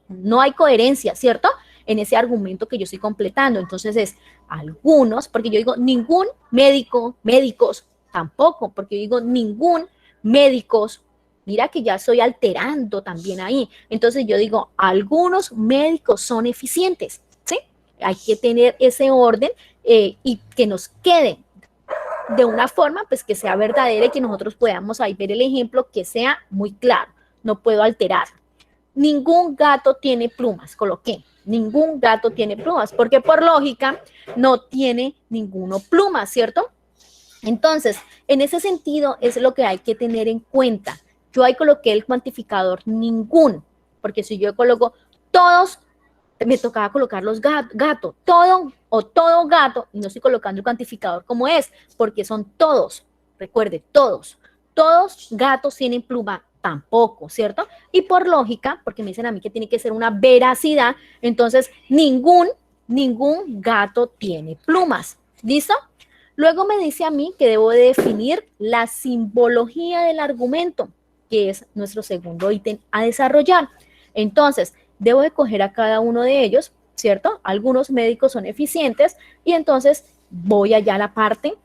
S1: No hay coherencia, ¿cierto? En ese argumento que yo estoy completando. Entonces es algunos, porque yo digo ningún médicos, tampoco, porque yo digo ningún médicos, mira que ya estoy alterando también ahí. Entonces yo digo algunos médicos son eficientes, ¿sí? Hay que tener ese orden y que nos quede de una forma pues que sea verdadera y que nosotros podamos ahí ver el ejemplo que sea muy claro. No puedo alterar. Ningún gato tiene plumas, coloqué. Ningún gato tiene plumas, porque por lógica no tiene ninguno plumas, ¿cierto? Entonces, en ese sentido es lo que hay que tener en cuenta. Yo ahí coloqué el cuantificador ningún, porque si yo coloco todos, me tocaba colocar los gatos, todo gato, y no estoy colocando el cuantificador como es, porque son todos, recuerde, todos gatos tienen pluma, tampoco, ¿cierto? Y por lógica, porque me dicen a mí que tiene que ser una veracidad, entonces ningún gato tiene plumas, ¿listo? Luego me dice a mí que debo de definir la simbología del argumento, que es nuestro segundo ítem a desarrollar. Entonces, debo de coger a cada uno de ellos, ¿cierto? Algunos médicos son eficientes y entonces voy allá a la parte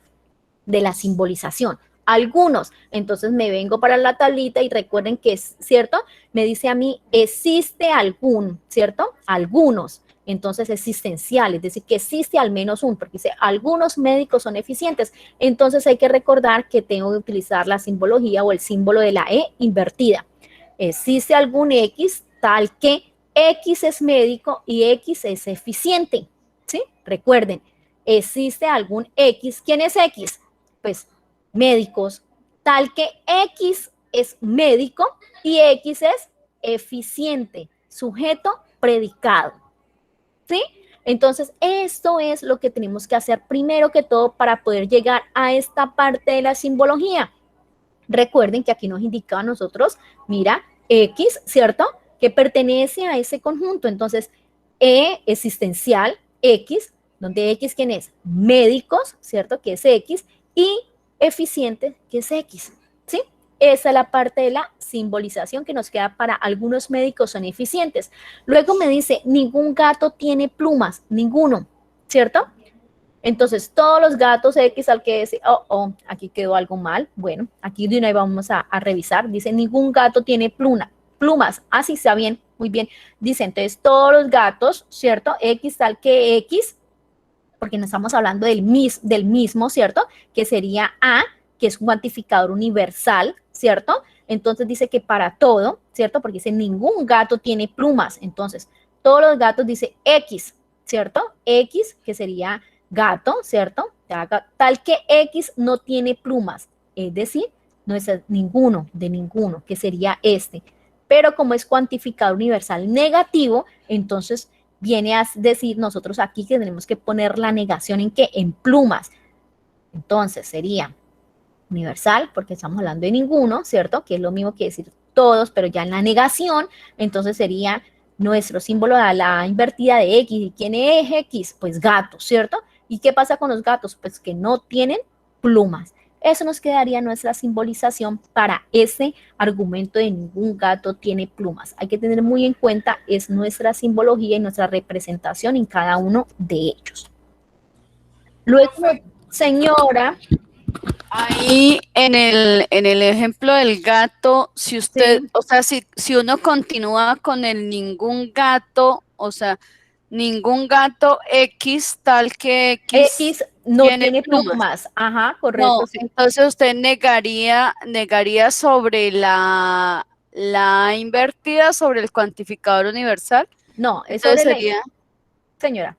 S1: de la simbolización. Algunos, entonces me vengo para la tablita y recuerden que es, ¿cierto? Me dice a mí, existe algún, ¿cierto? Algunos, entonces existencial, es decir, que existe al menos un, porque dice, algunos médicos son eficientes, entonces hay que recordar que tengo que utilizar la simbología o el símbolo de la E invertida. Existe algún X tal que X es médico y X es eficiente, ¿sí? Recuerden, existe algún X, ¿quién es X? Pues médicos, tal que X es médico y X es eficiente, sujeto, predicado, ¿sí? Entonces, esto es lo que tenemos que hacer primero que todo para poder llegar a esta parte de la simbología. Recuerden que aquí nos indica a nosotros, mira, X, ¿cierto? que pertenece a ese conjunto. Entonces, E existencial, X, donde X, ¿quién es? Médicos, ¿cierto? Que es X, y eficiente, que es X, ¿sí? Esa es la parte de la simbolización que nos queda para algunos médicos son eficientes. Luego me dice, ningún gato tiene plumas, ninguno, ¿cierto? Entonces, todos los gatos X al que dice, aquí quedó algo mal. Bueno, aquí de una vez vamos a revisar. Dice, ningún gato tiene plumas. Así está bien, muy bien. Dice, entonces, todos los gatos, ¿cierto? X tal que X, porque no estamos hablando del mismo, ¿cierto? Que sería A, que es un cuantificador universal, ¿cierto? Entonces dice que para todo, ¿cierto? Porque dice, ningún gato tiene plumas. Entonces, todos los gatos dice X, ¿cierto? X, que sería gato, ¿cierto? Tal que X no tiene plumas, es decir, no es ninguno, de ninguno, que sería este. Pero como es cuantificador universal negativo, entonces viene a decir nosotros aquí que tenemos que poner la negación en qué, en plumas. Entonces sería universal, porque estamos hablando de ninguno, ¿cierto? Que es lo mismo que decir todos, pero ya en la negación, entonces sería nuestro símbolo de la invertida de X. ¿Y quién es X? Pues gato, ¿cierto? ¿Y qué pasa con los gatos? Pues que no tienen plumas. Eso nos quedaría nuestra simbolización para ese argumento de ningún gato tiene plumas. Hay que tener muy en cuenta, es nuestra simbología y nuestra representación en cada uno de ellos. Luego, señora.
S2: Ahí en el ejemplo del gato, si usted,
S1: Sí.
S2: o sea, si uno continúa con el ningún gato, o sea, ningún gato X tal que X
S1: X no
S2: tiene
S1: tiene
S2: plumas.
S1: plumas. Ajá, correcto.
S2: No,
S1: Sí.
S2: entonces usted negaría sobre la invertida sobre el cuantificador universal.
S1: No, es
S2: Entonces
S1: sobre la
S2: sería,
S1: señora.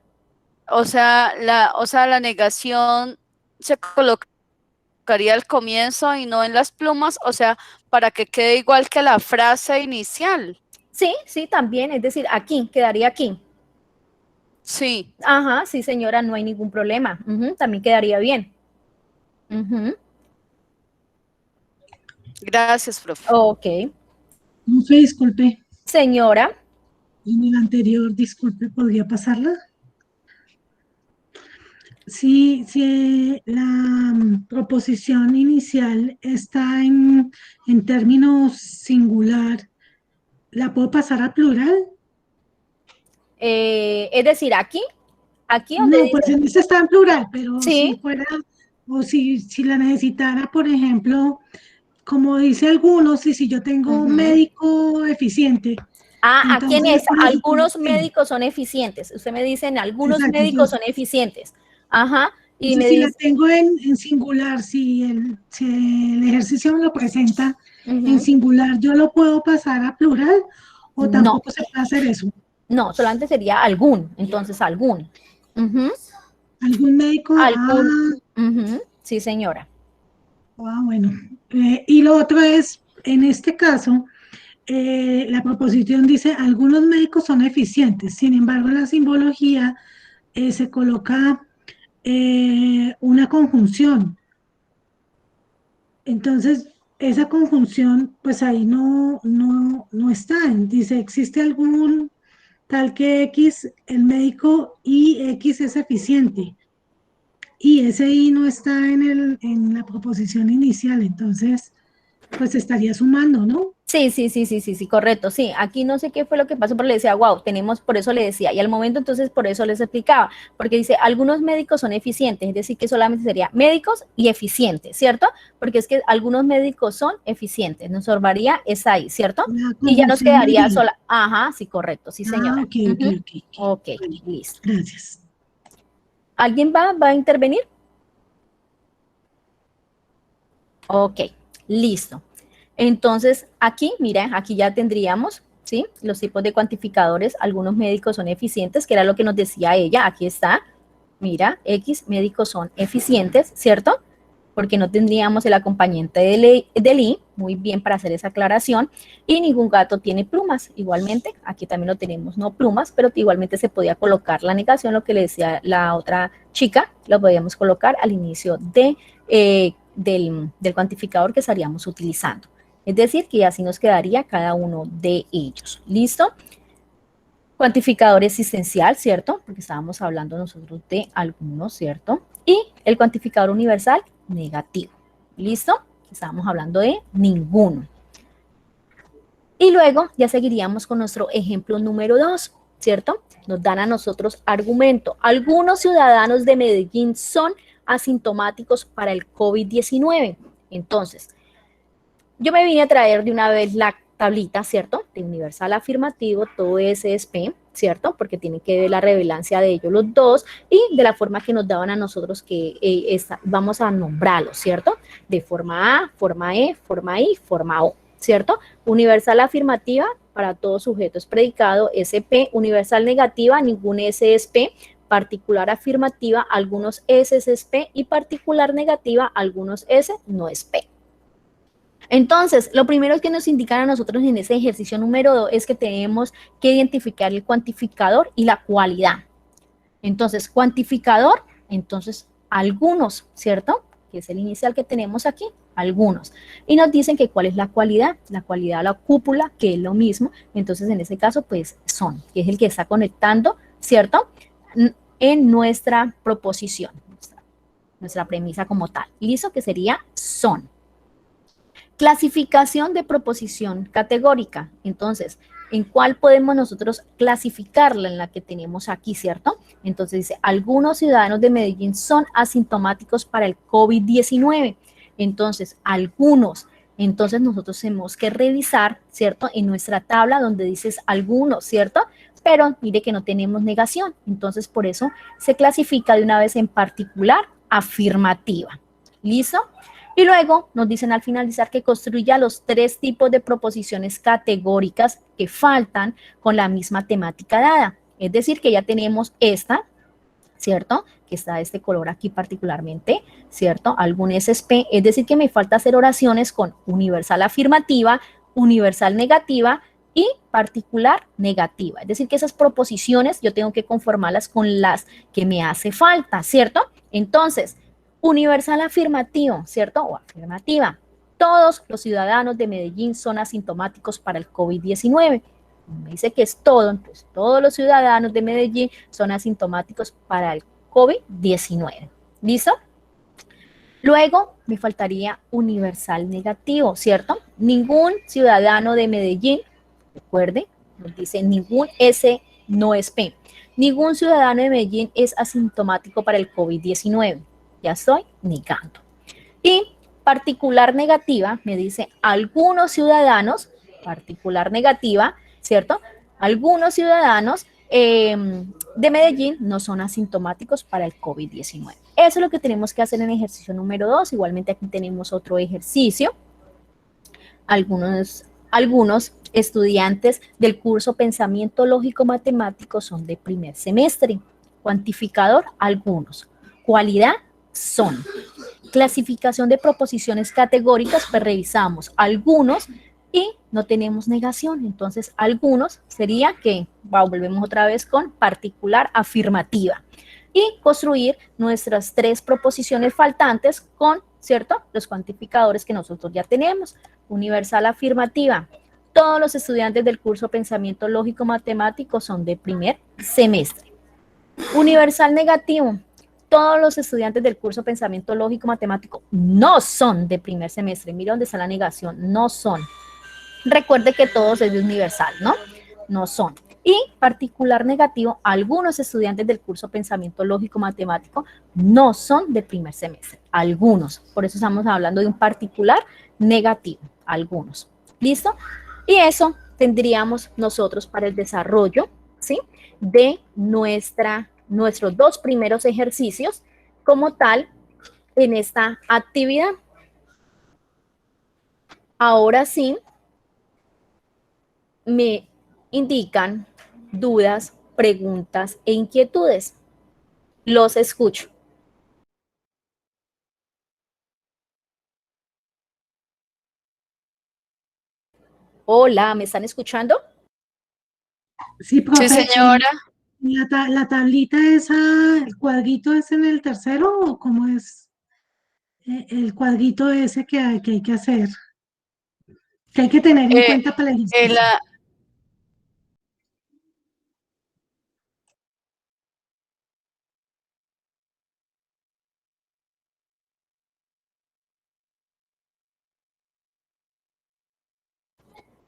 S2: o sea, la negación se colocaría al comienzo y no en las plumas, o sea, para que quede igual que la frase inicial.
S1: Sí, sí, también. Es decir, aquí, quedaría aquí.
S2: Sí.
S1: Ajá, sí, señora, no hay ningún problema. También quedaría bien.
S2: Gracias, profe.
S1: Ok.
S3: Profe, disculpe,
S1: Señora.
S3: en el anterior, disculpe, ¿podría pasarla? Si la proposición inicial está en términos singular, ¿la puedo pasar a plural?
S1: Es decir, aquí donde
S3: No, pues
S1: dice,
S3: en este está en plural, pero si
S1: sí,
S3: fuera, o si la necesitara, por ejemplo, como dice algunos, y si yo tengo un médico eficiente,
S1: ¿a quién
S3: entonces
S1: es?
S3: por eso,
S1: Algunos
S3: sí,
S1: médicos son eficientes. Usted me dice, algunos
S3: exacto,
S1: médicos son
S3: entonces,
S1: eficientes. Ajá, y me
S3: entonces si la
S1: dice,
S3: tengo en singular, si el ejercicio me lo presenta en
S1: uh-huh.
S3: singular, ¿yo lo puedo pasar a plural o
S1: No,
S3: tampoco se puede hacer eso?
S1: no, solamente sería algún, entonces algún. Uh-huh.
S3: ¿Algún médico?
S1: Algún, uh-huh. Sí, señora.
S3: Bueno. Y lo otro es, en este caso, la proposición dice, algunos médicos son eficientes, sin embargo, en la simbología se coloca una conjunción. Entonces, esa conjunción, pues ahí no está. Dice, ¿existe algún tal que X, el médico y X es eficiente? Y ese I no está en la proposición inicial, entonces, pues estaría sumando, ¿no?
S1: Sí, correcto, sí. Aquí no sé qué fue lo que pasó, pero le decía, wow, tenemos, por eso le decía, y al momento entonces por eso les explicaba, porque dice, algunos médicos son eficientes, es decir, que solamente sería médicos y eficientes, ¿cierto? Porque es que algunos médicos son eficientes, nos sorbaría esa ahí, ¿cierto?
S3: La
S1: Y ya nos
S3: conjunción del
S1: quedaría
S3: I.
S1: sola, ajá, sí, correcto, sí, señora.
S3: Ok, ok,
S1: Uh-huh.
S3: ok.
S1: Ok,
S3: Vale,
S1: listo.
S3: gracias.
S1: ¿Alguien va a intervenir? Ok, listo. Entonces, aquí, mira, aquí ya tendríamos, ¿sí? Los tipos de cuantificadores. Algunos médicos son eficientes, que era lo que nos decía ella. Aquí está. Mira, X médicos son eficientes, ¿cierto? Porque no tendríamos el acompañante del I, muy bien para hacer esa aclaración, y ningún gato tiene plumas, igualmente, aquí también lo tenemos, no plumas, pero igualmente se podía colocar la negación, lo que le decía la otra chica, lo podíamos colocar al inicio del cuantificador que estaríamos utilizando. Es decir, que así nos quedaría cada uno de ellos. ¿Listo? Cuantificador existencial, ¿cierto? Porque estábamos hablando nosotros de algunos, ¿cierto? Y el cuantificador universal negativo. ¿Listo? Estábamos hablando de ninguno. Y luego ya seguiríamos con nuestro ejemplo número 2, ¿cierto? Nos dan a nosotros argumento. Algunos ciudadanos de Medellín son asintomáticos para el COVID-19. Entonces, yo me vine a traer de una vez la tablita, ¿cierto? De universal afirmativo, todo SSP, ¿cierto? Porque tiene que ver la relevancia de ellos los dos y de la forma que nos daban a nosotros que vamos a nombrarlos, ¿cierto? De forma A, forma E, forma I, forma O, ¿cierto? Universal afirmativa para todos sujetos predicado, SP, universal negativa, ningún SSP, particular afirmativa, algunos SSP y particular negativa, algunos S no es P. Entonces, lo primero que nos indican a nosotros en ese ejercicio número 2 es que tenemos que identificar el cuantificador y la cualidad. Entonces, cuantificador, entonces, algunos, ¿cierto? Que es el inicial que tenemos aquí, algunos. Y nos dicen que cuál es la cualidad la cúpula, que es lo mismo. Entonces, en ese caso, pues, son, que es el que está conectando, ¿cierto? En nuestra proposición, nuestra premisa como tal. ¿Listo? Que sería son. Clasificación de proposición categórica. Entonces, ¿en cuál podemos nosotros clasificarla? En la que tenemos aquí, ¿cierto? Entonces dice, algunos ciudadanos de Medellín son asintomáticos para el COVID-19. Entonces, algunos. Entonces, nosotros tenemos que revisar, ¿cierto? En nuestra tabla donde dices algunos, ¿cierto? Pero mire que no tenemos negación. Entonces, por eso se clasifica de una vez en particular afirmativa. ¿Listo? Y luego nos dicen al finalizar que construya los 3 tipos de proposiciones categóricas que faltan con la misma temática dada. Es decir, que ya tenemos esta, ¿cierto? Que está este color aquí particularmente, ¿cierto? Algún SSP, es decir, que me falta hacer oraciones con universal afirmativa, universal negativa y particular negativa. Es decir, que esas proposiciones yo tengo que conformarlas con las que me hace falta, ¿cierto? Entonces, universal afirmativo, ¿cierto? O afirmativa. Todos los ciudadanos de Medellín son asintomáticos para el COVID-19. Me dice que es todo, entonces todos los ciudadanos de Medellín son asintomáticos para el COVID-19. ¿Listo? Luego me faltaría universal negativo, ¿cierto? Ningún ciudadano de Medellín, recuerde, nos dice ningún S no es P. Ningún ciudadano de Medellín es asintomático para el COVID-19. Ya estoy negando. Y particular negativa me dice algunos ciudadanos, particular negativa, ¿cierto? Algunos ciudadanos de Medellín no son asintomáticos para el COVID-19. Eso es lo que tenemos que hacer en el ejercicio número 2. Igualmente aquí tenemos otro ejercicio. Algunos estudiantes del curso Pensamiento Lógico Matemático son de primer semestre. Cuantificador, algunos. Cualidad, son. Clasificación de proposiciones categóricas, pues revisamos algunos y no tenemos negación. Entonces, algunos sería que, volvemos otra vez con particular afirmativa. Y construir nuestras 3 proposiciones faltantes con, ¿cierto? Los cuantificadores que nosotros ya tenemos. Universal afirmativa. Todos los estudiantes del curso Pensamiento Lógico Matemático son de primer semestre. Universal negativo. Todos los estudiantes del curso Pensamiento Lógico Matemático no son de primer semestre. Mira dónde está la negación, no son. Recuerde que todos es de universal, ¿no? No son. Y particular negativo, algunos estudiantes del curso Pensamiento Lógico Matemático no son de primer semestre. Algunos. Por eso estamos hablando de un particular negativo. Algunos. ¿Listo? Y eso tendríamos nosotros para el desarrollo, ¿sí? De nuestros 2 primeros ejercicios como tal en esta actividad. Ahora sí, me indican dudas, preguntas e inquietudes. Los escucho. Hola, ¿me están escuchando?
S3: Sí, profe.
S2: Sí, señora.
S3: ¿La tablita esa, el cuadrito es en el tercero o cómo es el cuadrito ese que hay que hacer? que hay que tener en cuenta para el
S2: Eh,
S3: ejercicio.
S2: la-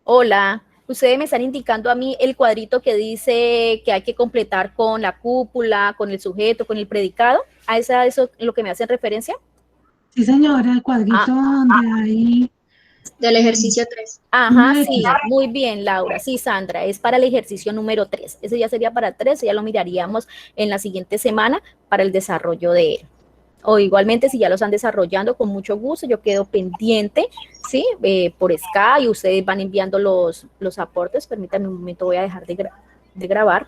S1: Hola, ustedes me están indicando a mí el cuadrito que dice que hay que completar con la cúpula, con el sujeto, con el predicado. ¿A eso es lo que me hacen referencia?
S3: Sí, señora, el
S1: Ah,
S3: cuadrito donde hay
S4: Del ejercicio 3.
S1: ajá,
S3: una
S1: sí,
S3: X.
S1: muy bien, Laura. Sí, Sandra, es para el ejercicio número 3. Ese ya sería para 3, ya lo miraríamos en la siguiente semana para el desarrollo de él. O igualmente, si ya lo están desarrollando, con mucho gusto, yo quedo pendiente, ¿sí? Por Skype, ustedes van enviando los aportes. Permítanme un momento, voy a dejar de grabar.